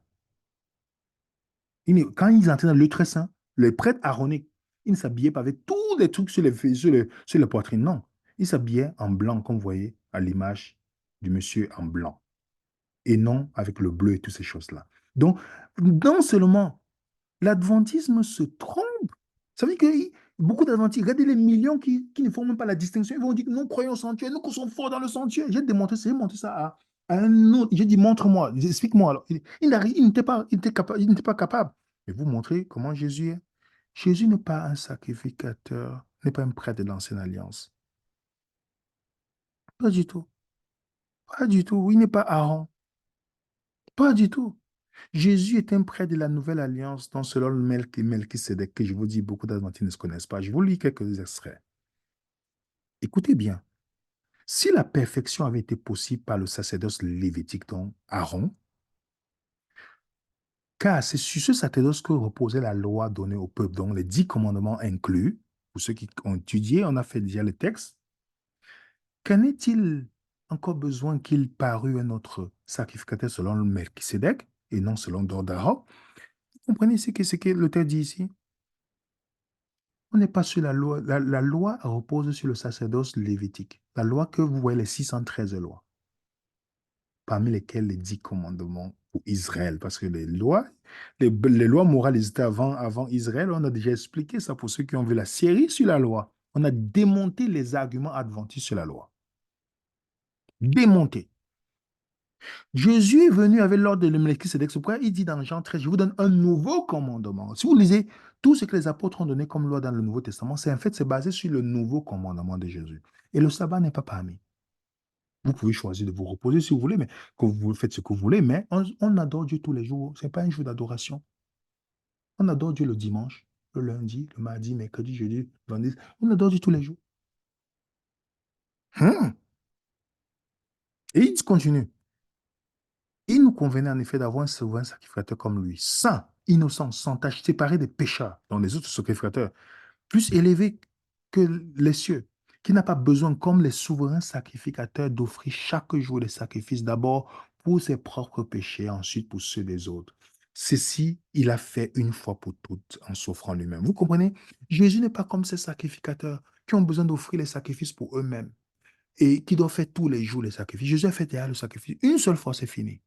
Quand ils entraient dans le lieu très saint, les prêtres aaroniques, ils ne s'habillaient pas avec tous les trucs sur les poitrines. Non. Ils s'habillaient en blanc, comme vous voyez à l'image du monsieur en blanc. Et non avec le bleu et toutes ces choses-là. Donc, non seulement l'adventisme se trompe, ça veut dire que beaucoup d'adventistes, regardez les millions qui ne font même pas la distinction, ils vont dire que nous croyons au sanctuaire, nous sommes forts dans le sanctuaire. J'ai montré ça à un autre. J'ai dit, montre-moi, explique-moi. Alors, il n'était pas capable. Et vous montrez comment Jésus est. Jésus n'est pas un sacrificateur, n'est pas un prêtre de l'ancienne alliance. Pas du tout. Pas du tout. Il n'est pas Aaron. Pas du tout. Jésus est un prêtre de la nouvelle alliance, dont selon le Melchisédek, que je vous dis, beaucoup d'Adventistes ne se connaissent pas. Je vous lis quelques extraits. Écoutez bien. Si la perfection avait été possible par le sacerdoce lévitique, donc Aaron, car c'est sur ce sacerdoce que reposait la loi donnée au peuple, donc les 10 commandements inclus, pour ceux qui ont étudié, on a fait déjà le texte, qu'en est-il encore besoin qu'il parût un autre sacrificateur selon le Melchisédek et non selon l'ordre d'Aaron? Vous comprenez ce que le texte dit ici? On n'est pas sur la loi. La loi repose sur le sacerdoce lévitique. La loi que vous voyez, les 613 lois, parmi lesquelles les 10 commandements pour Israël. Parce que les lois morales existaient avant Israël. On a déjà expliqué ça pour ceux qui ont vu la série sur la loi. On a démonté les arguments adventistes sur la loi. Démonté. Jésus est venu avec l'ordre de Melchisédek. C'est pourquoi il dit dans Jean 13, je vous donne un nouveau commandement. Si vous lisez tout ce que les apôtres ont donné comme loi dans le Nouveau Testament, c'est en fait c'est basé sur le nouveau commandement de Jésus. Et le sabbat n'est pas parmi. Vous pouvez choisir de vous reposer si vous voulez, mais que vous faites ce que vous voulez, mais on adore Dieu tous les jours. Ce n'est pas un jour d'adoration. On adore Dieu le dimanche, le lundi, le mardi, mercredi, jeudi, vendredi. On adore Dieu tous les jours. Hum. Et il continue. Il nous convenait en effet d'avoir un souverain sacrificateur comme lui, saint, innocent, sans tache, séparé des pécheurs, dont les autres sacrificateurs, plus élevé que les cieux, qui n'a pas besoin, comme les souverains sacrificateurs, d'offrir chaque jour des sacrifices, d'abord pour ses propres péchés, ensuite pour ceux des autres. Ceci, il a fait une fois pour toutes en s'offrant lui-même. Vous comprenez? Jésus n'est pas comme ces sacrificateurs qui ont besoin d'offrir les sacrifices pour eux-mêmes et qui doivent faire tous les jours les sacrifices. Jésus a fait déjà le sacrifice. Une seule fois, c'est fini.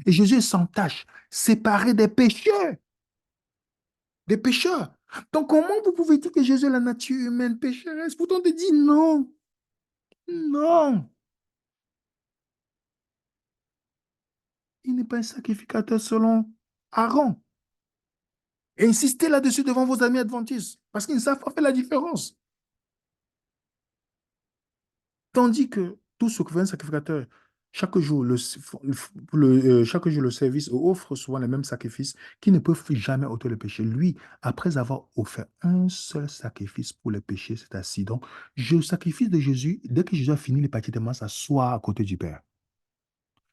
Et Jésus est sans tâche, séparé des pécheurs. Des pécheurs. Donc, comment vous pouvez dire que Jésus est la nature humaine pécheresse? Pourtant, on te dit non, non. Il n'est pas un sacrificateur selon Aaron. Et insistez là-dessus devant vos amis adventistes, parce qu'ils ne savent pas faire la différence. Tandis que tout ce que fait un sacrificateur, chaque jour, chaque jour, le service offre souvent les mêmes sacrifices qui ne peuvent jamais ôter le péché. Lui, après avoir offert un seul sacrifice pour le péché, c'est assis. Donc, le sacrifice de Jésus, dès que Jésus a fini, il est parti de s'asseoir à côté du Père.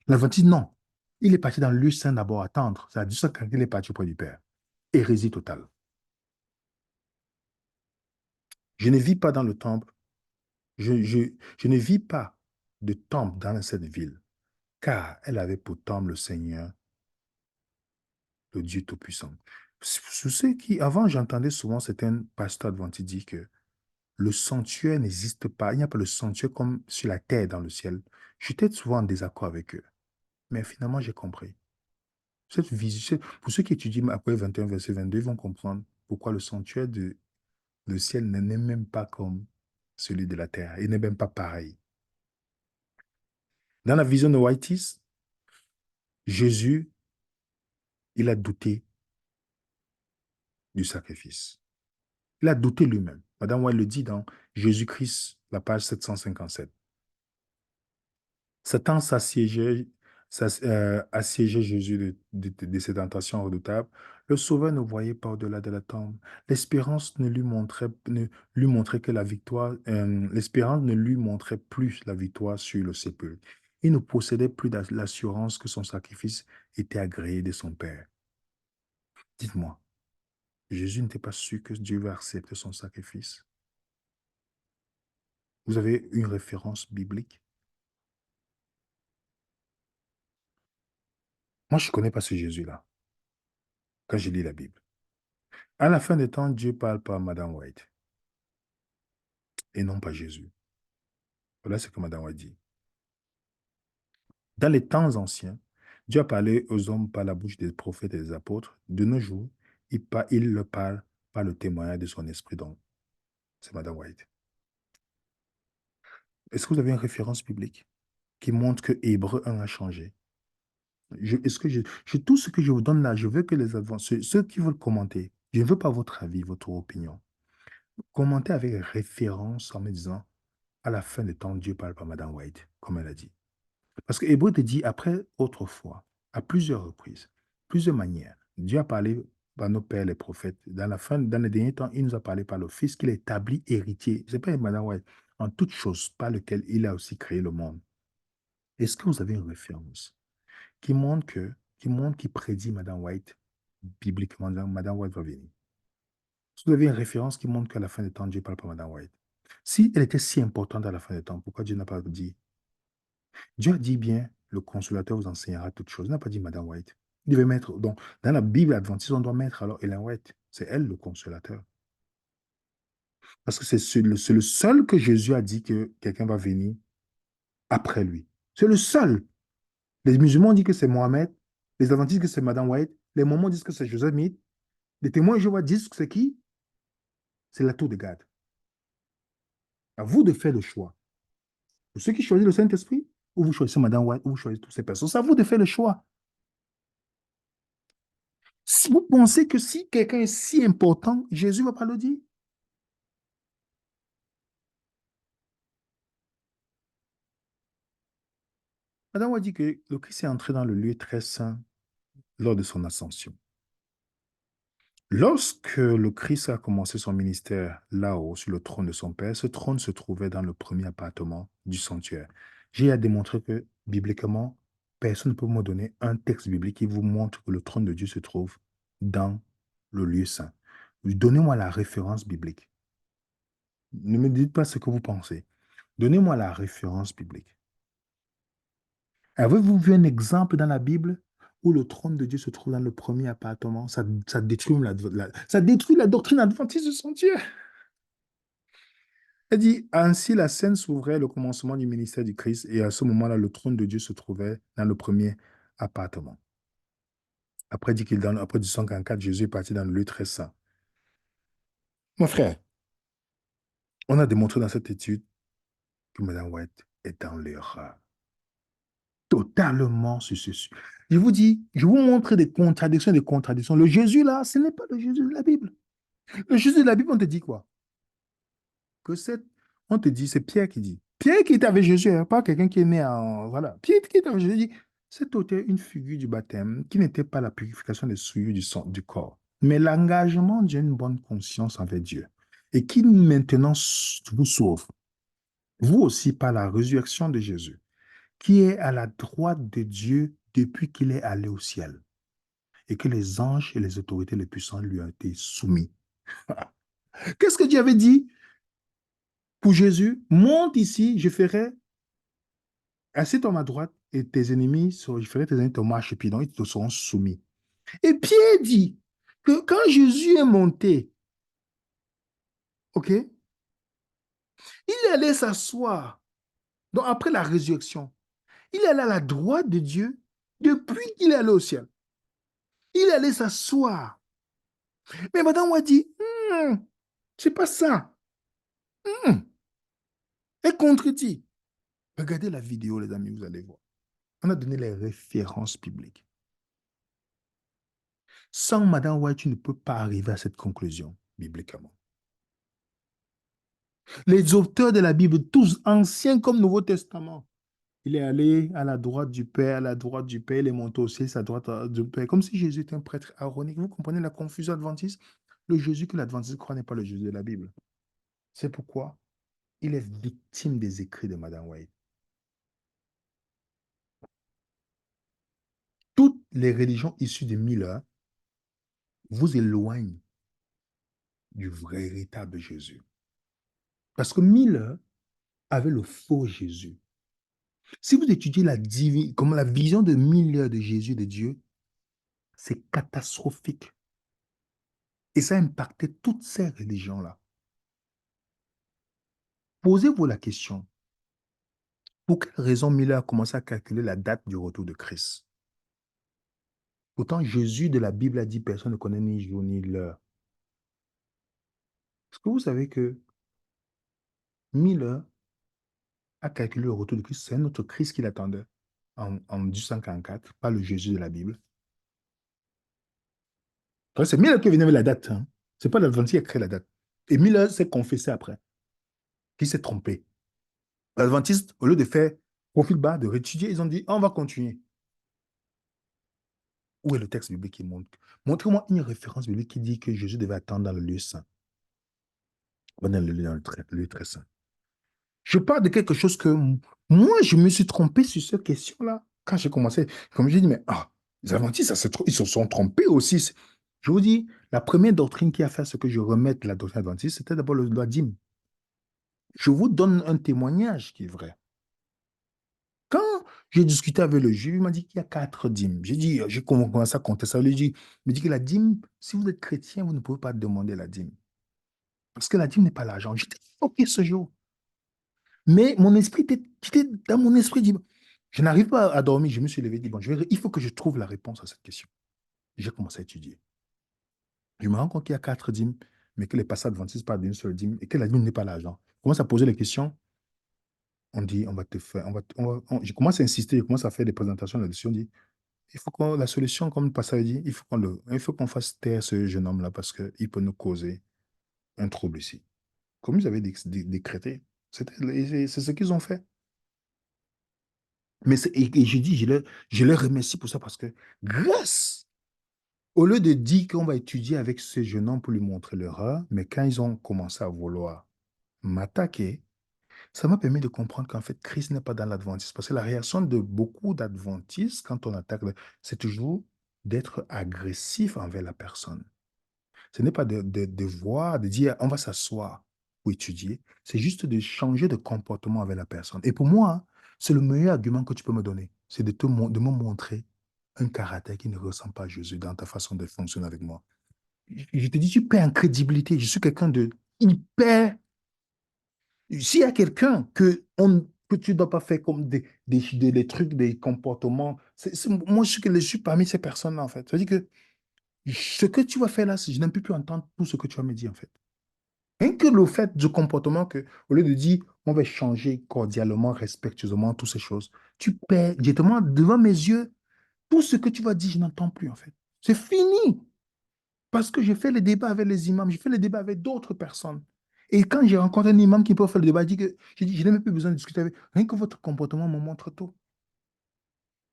L'Adventiste, non. Il est parti dans le lieu saint d'abord attendre. C'est-à-dire ça quand il est parti auprès du Père. Hérésie totale. Je ne vis pas dans le temple. Je ne vis pas de temple dans cette ville, car elle avait pour temple le Seigneur, le Dieu Tout-Puissant. Sous ceux qui, avant, j'entendais souvent certains pasteurs adventistes dire que le sanctuaire n'existe pas. Il n'y a pas le sanctuaire comme sur la terre, dans le ciel. J'étais souvent en désaccord avec eux. Mais finalement, j'ai compris. Cette vision, pour ceux qui étudient après 21, verset 22, ils vont comprendre pourquoi le sanctuaire de le ciel n'est même pas comme celui de la terre. Il n'est même pas pareil. Dans la vision de Whiteys, Jésus, il a douté du sacrifice. Il a douté lui-même. Madame White le dit dans Jésus-Christ, la page 757. Satan assiégeait Jésus de ses tentations redoutables. Le Sauveur ne voyait pas au-delà de la tombe. L'espérance ne lui montrait, ne lui montrait que la victoire. L'espérance ne lui montrait plus la victoire sur le sépulcre. Il ne possédait plus l'assurance que son sacrifice était agréé de son Père. Dites-moi, Jésus n'était pas sûr que Dieu va accepter son sacrifice. Vous avez une référence biblique? Moi, je ne connais pas ce Jésus-là quand je lis la Bible. À la fin des temps, Dieu parle par Madame White et non pas Jésus. Voilà ce que Madame White dit. Dans les temps anciens, Dieu a parlé aux hommes par la bouche des prophètes et des apôtres. De nos jours, il leur parle par le témoignage de son esprit. Donc, c'est Madame White. Est-ce que vous avez une référence biblique qui montre que Hébreu 1 a changé? Est-ce que tout ce que je vous donne là, je veux que les ceux qui veulent commenter, je ne veux pas votre avis, votre opinion. Commentez avec référence en me disant, à la fin des temps, Dieu parle par Madame White, comme elle a dit. Parce que Hébreu te dit, après, autrefois, à plusieurs reprises, plusieurs manières, Dieu a parlé par nos pères, les prophètes. Dans les derniers temps, il nous a parlé par le Fils qu'il a établi héritier. Ce n'est pas Madame White, en toute chose, par lequel il a aussi créé le monde. Est-ce que vous avez une référence qui prédit Madame White, bibliquement, Madame White va venir? Si vous avez une référence qui montre qu'à la fin des temps, Dieu parle par Madame White. Si elle était si importante à la fin des temps, pourquoi Dieu n'a pas dit? Dieu a dit bien, le consolateur vous enseignera toutes choses. Il n'a pas dit Madame White. Il devait mettre, donc, dans la Bible adventiste, on doit mettre alors Ellen White. C'est elle le consolateur. Parce que c'est le seul que Jésus a dit que quelqu'un va venir après lui. C'est le seul. Les musulmans disent que c'est Mohamed. Les adventistes disent que c'est Madame White. Les mormons disent que c'est Joseph Smith. Les témoins de Jéhovah disent que c'est qui? C'est la tour de garde. À vous de faire le choix. Pour ceux qui choisissent le Saint-Esprit ou vous choisissez Madame White, ou vous choisissez toutes ces personnes. C'est à vous de faire le choix. Si vous pensez que si quelqu'un est si important, Jésus ne va pas le dire. Madame White dit que le Christ est entré dans le lieu très saint lors de son ascension. Lorsque le Christ a commencé son ministère là-haut, sur le trône de son Père, ce trône se trouvait dans le premier appartement du sanctuaire. J'ai à démontrer que, bibliquement, personne ne peut me donner un texte biblique qui vous montre que le trône de Dieu se trouve dans le lieu saint. Donnez-moi la référence biblique. Ne me dites pas ce que vous pensez. Donnez-moi la référence biblique. Avez-vous vu un exemple dans la Bible où le trône de Dieu se trouve dans le premier appartement? Ça détruit ça détruit la doctrine adventiste du sanctuaire. Elle dit, ainsi la scène s'ouvrait le commencement du ministère du Christ et à ce moment-là, le trône de Dieu se trouvait dans le premier appartement. Après, dit qu'il, après 1844, Jésus est parti dans le lieu très saint. Mon frère, on a démontré dans cette étude que Mme White est dans l'erreur. Totalement sur ce sujet. Je vous dis, je vous montre des contradictions, des contradictions. Le Jésus là, ce n'est pas le Jésus de la Bible. Le Jésus de la Bible, on te dit quoi? Que c'est, on te dit, c'est Pierre qui dit. Pierre qui était avec Jésus, hein, pas quelqu'un qui est né en. Voilà. Pierre qui était avec Jésus dit, cet était une figure du baptême qui n'était pas la purification des souillures du sang, du corps, mais l'engagement d'une bonne conscience envers Dieu. Et qui maintenant vous sauve, vous aussi par la résurrection de Jésus, qui est à la droite de Dieu depuis qu'il est allé au ciel, et que les anges et les autorités les puissants lui ont été soumis. Qu'est-ce que Dieu avait dit pour Jésus? Monte ici, je ferai, assieds-toi à ma droite, et tes ennemis, je ferai tes ennemis ton marchepied, donc ils te seront soumis. Et Pierre dit que quand Jésus est monté, ok, il allait s'asseoir, donc après la résurrection, il allait à la droite de Dieu depuis qu'il est allé au ciel. Il allait s'asseoir. Mais madame a dit, c'est pas ça. Hmm. Elle contredit. Regardez la vidéo, les amis, vous allez voir. On a donné les références bibliques. Sans Madame White, tu ne peux pas arriver à cette conclusion, bibliquement. Les auteurs de la Bible, tous anciens comme Nouveau Testament, il est allé à la droite du Père, à la droite du Père, il est monté aussi à sa droite du Père, comme si Jésus était un prêtre aaronique. Vous comprenez la confusion adventiste? Le Jésus que l'adventiste croit n'est pas le Jésus de la Bible. C'est pourquoi il est victime des écrits de Madame White. Toutes les religions issues de Miller vous éloignent du vrai, véritable Jésus. Parce que Miller avait le faux Jésus. Si vous étudiez comme la vision de Miller de Jésus, de Dieu, c'est catastrophique. Et ça a impacté toutes ces religions-là. Posez-vous la question, pour quelle raison Miller a commencé à calculer la date du retour de Christ? Pourtant, Jésus de la Bible a dit, personne ne connaît ni jour ni l'heure. Est-ce que vous savez que Miller a calculé le retour de Christ? C'est un autre Christ qui l'attendait en 1844, pas le Jésus de la Bible. C'est Miller qui est venu avec la date. Hein. Ce n'est pas l'Adventiste qui a créé la date. Et Miller s'est confessé après, qu'il s'est trompé. L'Adventiste, au lieu de faire profil bas, de réétudier, ils ont dit, on va continuer. Où est le texte biblique qui montre? Montrez-moi une référence biblique qui dit que Jésus devait attendre dans le lieu saint. Dans le lieu très saint. Je parle de quelque chose que moi, je me suis trompé sur cette question-là. Quand j'ai commencé, comme j'ai dit, mais les Adventistes, ils se sont trompés aussi. Je vous dis, la première doctrine qui a fait ce que je remette la doctrine adventiste, c'était d'abord la dîme. Je vous donne un témoignage qui est vrai. Quand j'ai discuté avec le juge, il m'a dit qu'il y a 4 dîmes. J'ai commencé à compter ça. Il me dit que la dîme, si vous êtes chrétien, vous ne pouvez pas demander la dîme. Parce que la dîme n'est pas l'argent. J'étais choqué ce jour. Mais mon esprit était dans mon esprit. Je n'arrive pas à dormir. Je me suis levé et dit, bon, il faut que je trouve la réponse à cette question. J'ai commencé à étudier. Je me rends compte qu'il y a 4 dîmes, mais que les pasteurs adventistes parlent d'une seule dîme et que la dîme n'est pas l'argent. Je commence à poser les questions. On dit, on va te faire, je commence à insister, je commence à faire des présentations là-dessus. On dit, il faut qu'on, la solution, comme le pasteur dit, il faut qu'on fasse taire ce jeune homme-là parce qu'il peut nous causer un trouble ici. Comme ils avaient décrété. C'est ce qu'ils ont fait. Et je dis, je les remercie pour ça parce que grâce, au lieu de dire qu'on va étudier avec ce jeune homme pour lui montrer l'erreur, mais quand ils ont commencé à vouloir m'attaquer, ça m'a permis de comprendre qu'en fait, Christ n'est pas dans l'adventisme. Parce que la réaction de beaucoup d'adventistes, quand on attaque, c'est toujours d'être agressif envers la personne. Ce n'est pas de voir, de dire, on va s'asseoir pour étudier. C'est juste de changer de comportement avec la personne. Et pour moi, hein, c'est le meilleur argument que tu peux me donner. C'est de me montrer un caractère qui ne ressemble pas à Jésus dans ta façon de fonctionner avec moi. Je te dis, tu perds en crédibilité. Je suis quelqu'un de hyper. S'il y a quelqu'un que tu ne dois pas faire comme des trucs, des comportements, moi, je suis parmi ces personnes-là, en fait. Ça veut dire que ce que tu vas faire là, je n'aime plus entendre tout ce que tu vas me dire, en fait. Rien que le fait du comportement que, au lieu de dire, on va changer cordialement, respectueusement, toutes ces choses, tu perds directement devant mes yeux, tout ce que tu vas dire, je n'entends plus, en fait. C'est fini. Parce que j'ai fait le débat avec les imams, j'ai fait le débat avec d'autres personnes. Et quand j'ai rencontré un imam qui peut faire le débat, j'ai dit, je n'ai même plus besoin de discuter avec. Rien que votre comportement me montre tout.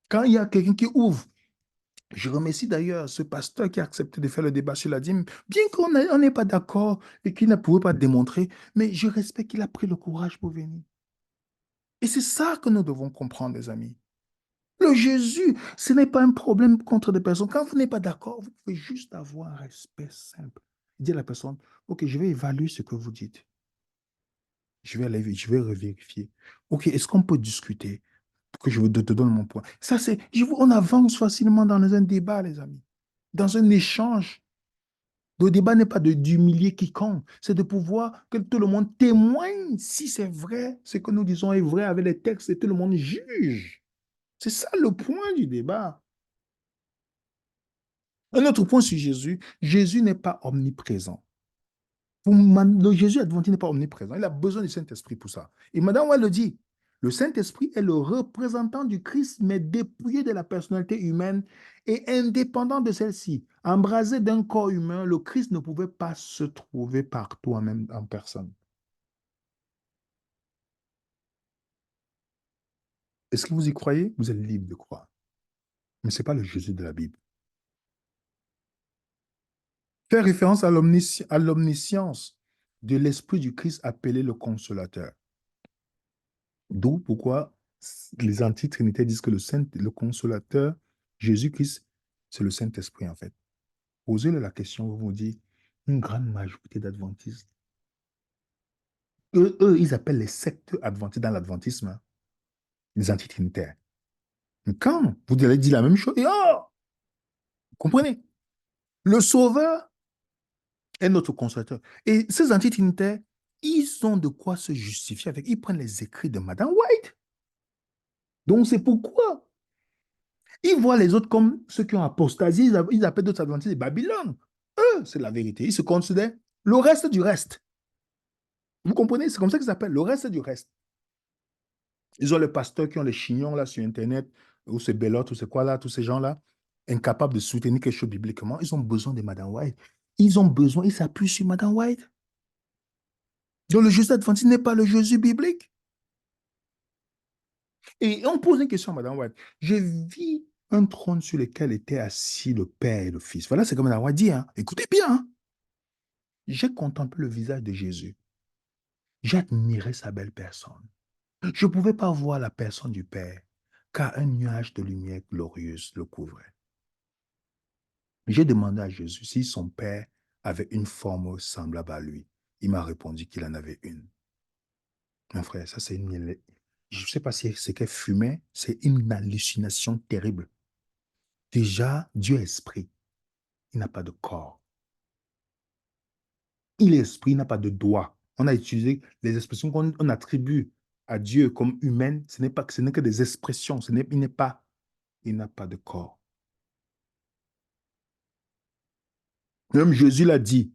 Quand il y a quelqu'un qui ouvre, je remercie d'ailleurs ce pasteur qui a accepté de faire le débat sur la dîme, bien on n'est pas d'accord et qu'il ne pouvait pas démontrer, mais je respecte qu'il a pris le courage pour venir. Et c'est ça que nous devons comprendre, les amis. Le Jésus, ce n'est pas un problème contre des personnes. Quand vous n'êtes pas d'accord, vous pouvez juste avoir un respect simple. Dire à la personne, OK, je vais évaluer ce que vous dites. Je vais revérifier. OK, est-ce qu'on peut discuter pour que je te donne mon point? Ça, on avance facilement dans un débat, les amis. Dans un échange. Le débat n'est pas d'humilier quiconque, c'est de pouvoir que tout le monde témoigne si c'est vrai, ce que nous disons est vrai avec les textes et tout le monde juge. C'est ça le point du débat. Un autre point sur Jésus, Jésus n'est pas omniprésent. Le Jésus adventiste n'est pas omniprésent. Il a besoin du Saint-Esprit pour ça. Et Madame Well le dit, le Saint-Esprit est le représentant du Christ, mais dépouillé de la personnalité humaine et indépendant de celle-ci. Embrasé d'un corps humain, le Christ ne pouvait pas se trouver partout en même en personne. Est-ce que vous y croyez? Vous êtes libre de croire. Mais ce n'est pas le Jésus de la Bible. Faire référence à l'omniscience de l'Esprit du Christ appelé le Consolateur. D'où pourquoi les anti-trinitaires disent que le consolateur, Jésus-Christ, c'est le Saint-Esprit en fait. Posez-le la question, vous vous dites, une grande majorité d'adventistes, ils appellent les sectes adventistes dans l'adventisme, hein, les anti-trinitaires. Mais quand vous allez dire la même chose, et oh, vous comprenez, le Sauveur est notre consolateur. Et ces anti-trinitaires, ils ont de quoi se justifier avec, ils prennent les écrits de Madame White. Donc c'est pourquoi ils voient les autres comme ceux qui ont apostasie, ils appellent d'autres adventistes de Babylone. Eux, c'est la vérité. Ils se considèrent le reste du reste. Vous comprenez? C'est comme ça qu'ils s'appellent, le reste du reste. Ils ont les pasteurs qui ont les chignons là sur Internet, ou ces bellotes, ou c'est quoi là, tous ces gens-là, incapables de soutenir quelque chose bibliquement. Ils ont besoin de Madame White. Ils ont besoin, ils s'appuient sur Madame White. Donc le Jésus adventiste n'est pas le Jésus biblique. Et on pose une question à Madame White. Je vis un trône sur lequel était assis le Père et le Fils. Voilà, c'est comme Madame White dit. Hein. Écoutez bien. Hein. J'ai contemplé le visage de Jésus. J'admirais sa belle personne. Je ne pouvais pas voir la personne du Père, car un nuage de lumière glorieuse le couvrait. J'ai demandé à Jésus si son Père avait une forme semblable à lui. Il m'a répondu qu'il en avait une. Mon frère, ça c'est une. Je ne sais pas si c'est qu'elle fumait, c'est une hallucination terrible. Déjà, Dieu est esprit. Il n'a pas de corps. Il est esprit, il n'a pas de doigt. On a utilisé les expressions qu'on attribue à Dieu comme humaines. Ce n'est que des expressions. Il n'a pas de corps. Même Jésus l'a dit.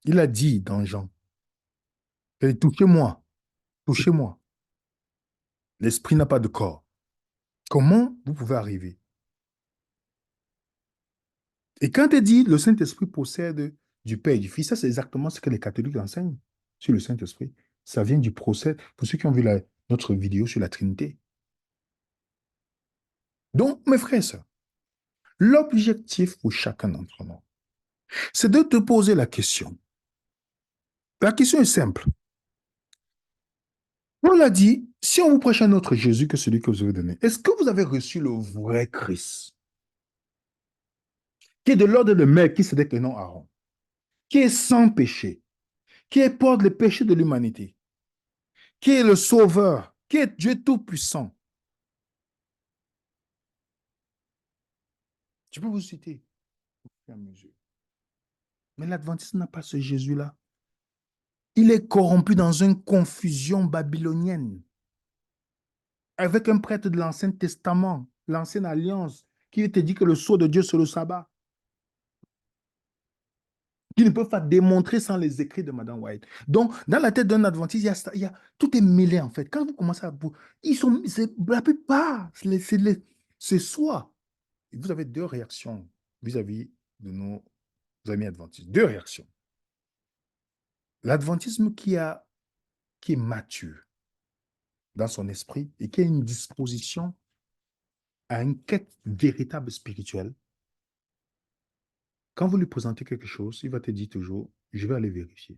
Il a dit dans Jean. Et touchez-moi, touchez-moi. L'esprit n'a pas de corps. Comment vous pouvez arriver? Et quand il dit le Saint-Esprit possède du Père et du Fils, ça c'est exactement ce que les catholiques enseignent sur le Saint-Esprit. Ça vient du procès, pour ceux qui ont vu notre vidéo sur la Trinité. Donc, mes frères et sœurs, l'objectif pour chacun d'entre nous, c'est de te poser la question. La question est simple. On l'a dit, si on vous prêche un autre Jésus que celui que vous avez donné, est-ce que vous avez reçu le vrai Christ, qui est de l'ordre de Mère, qui s'était que non Aaron, qui est sans péché, qui porte les péchés de l'humanité, qui est le Sauveur, qui est Dieu Tout-Puissant? Je peux vous citer au fur et à mesure. Mais l'Adventiste n'a pas ce Jésus-là. Il est corrompu dans une confusion babylonienne avec un prêtre de l'Ancien Testament, l'Ancienne Alliance, qui te dit que le sceau de Dieu, c'est le sabbat, qui ne peuvent pas démontrer sans les écrits de Madame White. Donc, dans la tête d'un Adventiste, tout est mêlé en fait. Quand vous commencez à... La plupart, c'est soi. Et vous avez deux réactions vis-à-vis de nos amis adventistes. Deux réactions. L'adventisme qui est mature dans son esprit et qui a une disposition à une quête véritable spirituelle, quand vous lui présentez quelque chose, il va te dire toujours, je vais aller vérifier.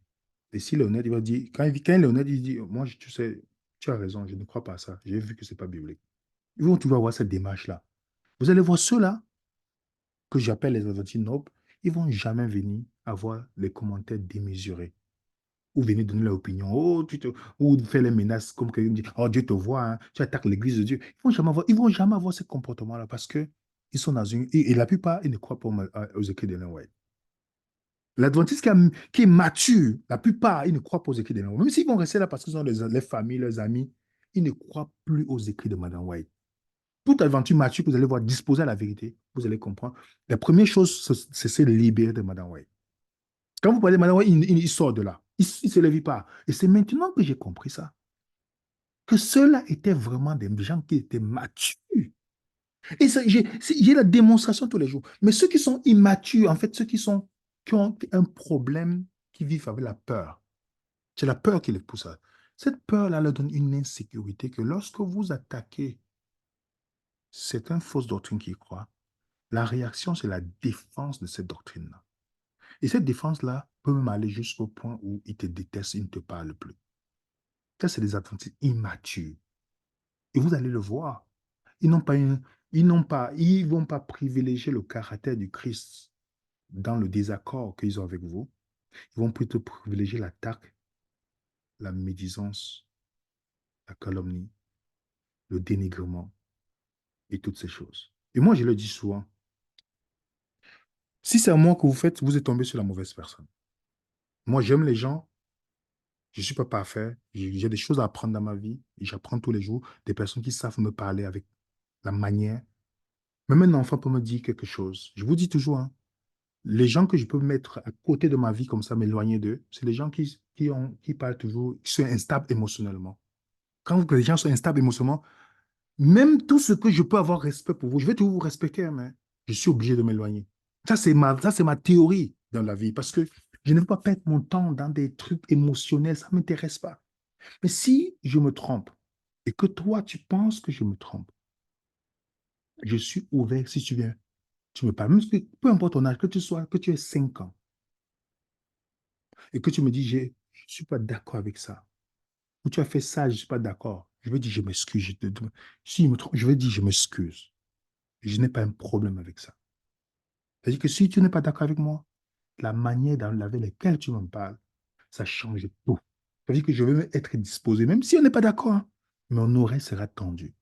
Et s'il est honnête, il va dire, quand il est honnête, il dit, moi, tu sais, tu as raison, je ne crois pas à ça. J'ai vu que ce n'est pas biblique. Ils vont toujours avoir cette démarche-là. Vous allez voir ceux-là, que j'appelle les adventistes nobles, ils ne vont jamais venir avoir les commentaires démesurés ou venir donner leur opinion, ou faire les menaces comme quelqu'un dit, oh Dieu te voit, hein, tu attaques l'église de Dieu. Ils vont jamais avoir ce comportement-là parce que ils sont dans une... Et la plupart, ils ne croient pas aux écrits d'Ellen White. L'adventiste qui est mature, la plupart, ils ne croient pas aux écrits d'Ellen White. Même s'ils vont rester là parce qu'ils ont les familles, leurs amis, ils ne croient plus aux écrits de Madame White. Toute aventure mature que vous allez voir disposer à la vérité, vous allez comprendre. La première chose, c'est se libérer de Madame White. Quand vous parlez de Madame White, il sort de là. Il ne se lève pas. Et c'est maintenant que j'ai compris ça. Que ceux-là étaient vraiment des gens qui étaient matures. Et j'ai la démonstration tous les jours. Mais ceux qui sont immatures, en fait, qui ont un problème, qui vivent avec la peur, c'est la peur qui les pousse à... Cette peur-là leur donne une insécurité que lorsque vous attaquez certaines fausses doctrines qu'ils croient, la réaction, c'est la défense de cette doctrine-là. Et cette défense-là peut même aller jusqu'au point où ils te détestent, ils ne te parlent plus. Ça, c'est des adventistes immatures. Et vous allez le voir. Ils n'ont pas une, ils vont pas privilégier le caractère du Christ dans le désaccord qu'ils ont avec vous. Ils vont plutôt privilégier l'attaque, la médisance, la calomnie, le dénigrement et toutes ces choses. Et moi, je le dis souvent, si c'est à moi que vous faites, vous êtes tombé sur la mauvaise personne. Moi, j'aime les gens, je ne suis pas parfait, j'ai des choses à apprendre dans ma vie, et j'apprends tous les jours des personnes qui savent me parler avec la manière. Même un enfant peut me dire quelque chose. Je vous dis toujours, hein, les gens que je peux mettre à côté de ma vie comme ça, m'éloigner d'eux, c'est les gens qui parlent toujours, qui sont instables émotionnellement. Quand les gens sont instables émotionnellement, même tout ce que je peux avoir respect pour vous, je vais toujours vous respecter, hein, mais je suis obligé de m'éloigner. Ça, c'est ma théorie dans la vie, parce que je ne veux pas perdre mon temps dans des trucs émotionnels, ça ne m'intéresse pas. Mais si je me trompe et que toi, tu penses que je me trompe, je suis ouvert si tu viens. Tu me parles, même si, peu importe ton âge, que tu aies 5 ans, et que tu me dis, je ne suis pas d'accord avec ça, ou tu as fait ça, je ne suis pas d'accord, je vais dire, je m'excuse. Si je me trompe, je vais dire, je m'excuse. Je n'ai pas un problème avec ça. C'est-à-dire que si tu n'es pas d'accord avec moi, la manière avec laquelle tu me parles, ça change tout. C'est-à-dire que je vais être disposé, même si on n'est pas d'accord, hein, mais mon oreille sera tendue.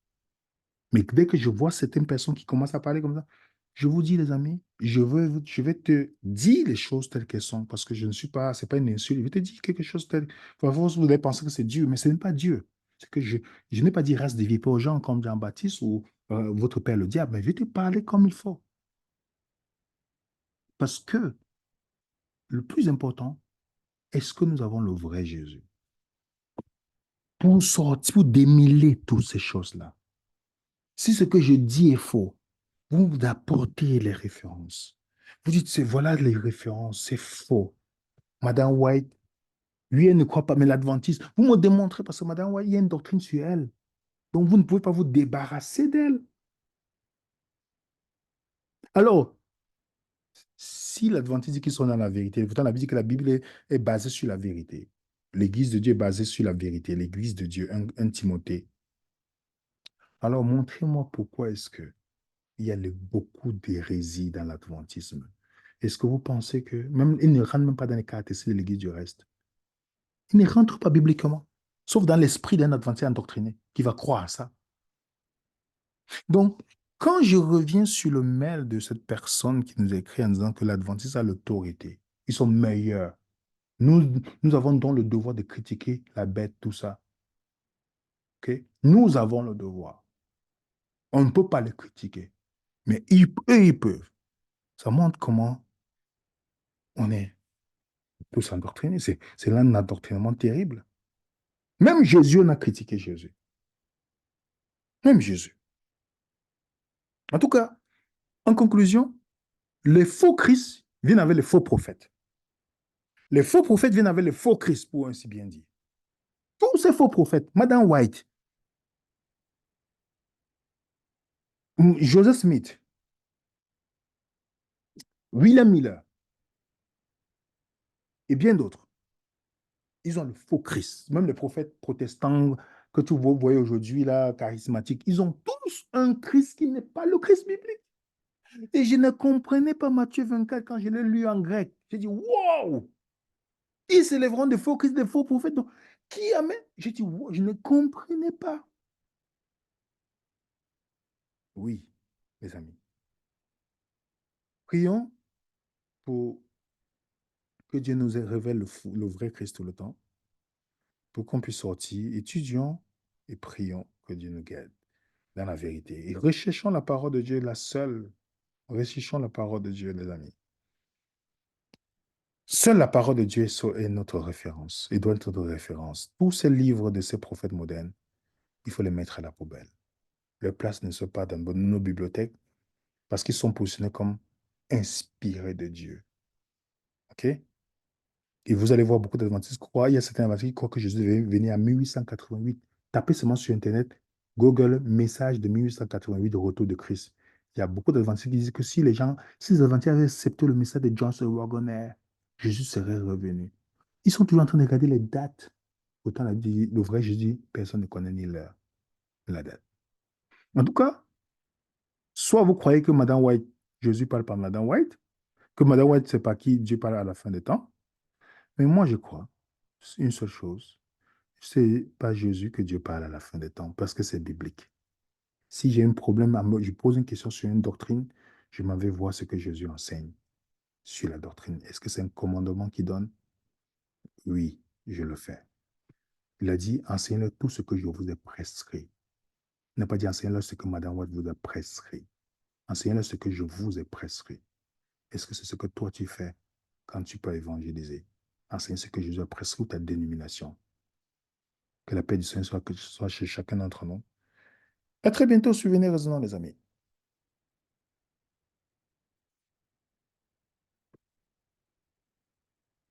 Mais dès que je vois certaines personnes qui commencent à parler comme ça, je vous dis, les amis, je vais te dire les choses telles qu'elles sont, parce que je ne suis pas, c'est pas une insulte, je vais te dire quelque chose tel. Parfois, vous allez penser que c'est Dieu, mais ce n'est pas Dieu. C'est que je n'ai pas dit race de vipères aux gens comme Jean-Baptiste ou votre père le diable, mais je vais te parler comme il faut. Parce que le plus important, est-ce que nous avons le vrai Jésus? pour sortir, pour démêler toutes ces choses-là. Si ce que je dis est faux, vous vous apportez les références. Vous dites, voilà les références, c'est faux. Madame White, lui, elle ne croit pas, mais l'adventiste, vous me démontrez parce que Madame White, il y a une doctrine sur elle. Donc, vous ne pouvez pas vous débarrasser d'elle. Alors, si l'adventiste dit qu'ils sont dans la vérité, pourtant la Bible dit que la Bible est basée sur la vérité. L'Église de Dieu est basée sur la vérité. L'Église de Dieu, un Timothée. Alors, montrez-moi pourquoi est-ce que il y a beaucoup d'hérésie dans l'adventisme. Est-ce que vous pensez que, même, ils ne rentrent même pas dans les caractéristiques de l'Église du reste. Ils ne rentrent pas bibliquement, sauf dans l'esprit d'un adventiste endoctriné qui va croire à ça. Donc, quand je reviens sur le mail de cette personne qui nous écrit en disant que l'adventiste a l'autorité, ils sont meilleurs. Nous avons donc le devoir de critiquer la bête, tout ça. Ok. Nous avons le devoir. On ne peut pas les critiquer. Mais eux, ils peuvent. Ça montre comment on est tous endoctrinés. C'est là un endoctrinement terrible. Même Jésus, on a critiqué Jésus. Même Jésus. En tout cas, en conclusion, les faux Christ viennent avec les faux prophètes. Les faux prophètes viennent avec les faux Christ, pour ainsi bien dire. Tous ces faux prophètes, Madame White, Joseph Smith, William Miller et bien d'autres, ils ont le faux Christ. Même les prophètes protestants que tu voyez aujourd'hui, là, charismatiques, ils ont tous un Christ qui n'est pas le Christ biblique. Et je ne comprenais pas Matthieu 24 quand je l'ai lu en grec. J'ai dit, wow! Ils s'élèveront des faux Christ, des faux prophètes. Donc, qui amène? J'ai dit, wow, je ne comprenais pas. Oui, mes amis. Prions pour que Dieu nous révèle le vrai Christ tout le temps, pour qu'on puisse sortir, étudions et prions que Dieu nous guide dans la vérité. Et recherchons la parole de Dieu, la seule. Recherchons la parole de Dieu, les amis. Seule la parole de Dieu est notre référence et doit être notre référence. Tous ces livres de ces prophètes modernes, il faut les mettre à la poubelle. Leur place ne soit pas dans nos bibliothèques parce qu'ils sont positionnés comme inspirés de Dieu. OK? Et vous allez voir beaucoup d'adventistes croient, il y a certains adventistes qui croient que Jésus est venu en 1888. Tapez seulement sur Internet, Google, message de 1888 de retour de Christ. Il y a beaucoup d'adventistes qui disent que si les adventistes avaient accepté le message de John C. Waggoner, Jésus serait revenu. Ils sont toujours en train de regarder les dates. Autant le vrai Jésus, personne ne connaît ni l'heure, ni la date. En tout cas, soit vous croyez que Madame White, Jésus parle par Madame White, que Madame White, c'est pas qui Dieu parle à la fin des temps. Mais moi, je crois une seule chose, c'est pas Jésus que Dieu parle à la fin des temps, parce que c'est biblique. Si j'ai un problème, je pose une question sur une doctrine, je m'en vais voir ce que Jésus enseigne sur la doctrine. Est-ce que c'est un commandement qu'il donne? Oui, je le fais. Il a dit, enseignez-leur tout ce que je vous ai prescrit. Il n'a pas dit, enseignez-leur ce que Madame Watt vous a prescrit. Enseignez-leur ce que je vous ai prescrit. Est-ce que c'est ce que toi tu fais quand tu peux évangéliser? Enseigne ce que Jésus a prescrit ou ta dénomination. Que la paix du Seigneur soit chez chacun d'entre nous. À très bientôt, suivez les raisonnants, les amis.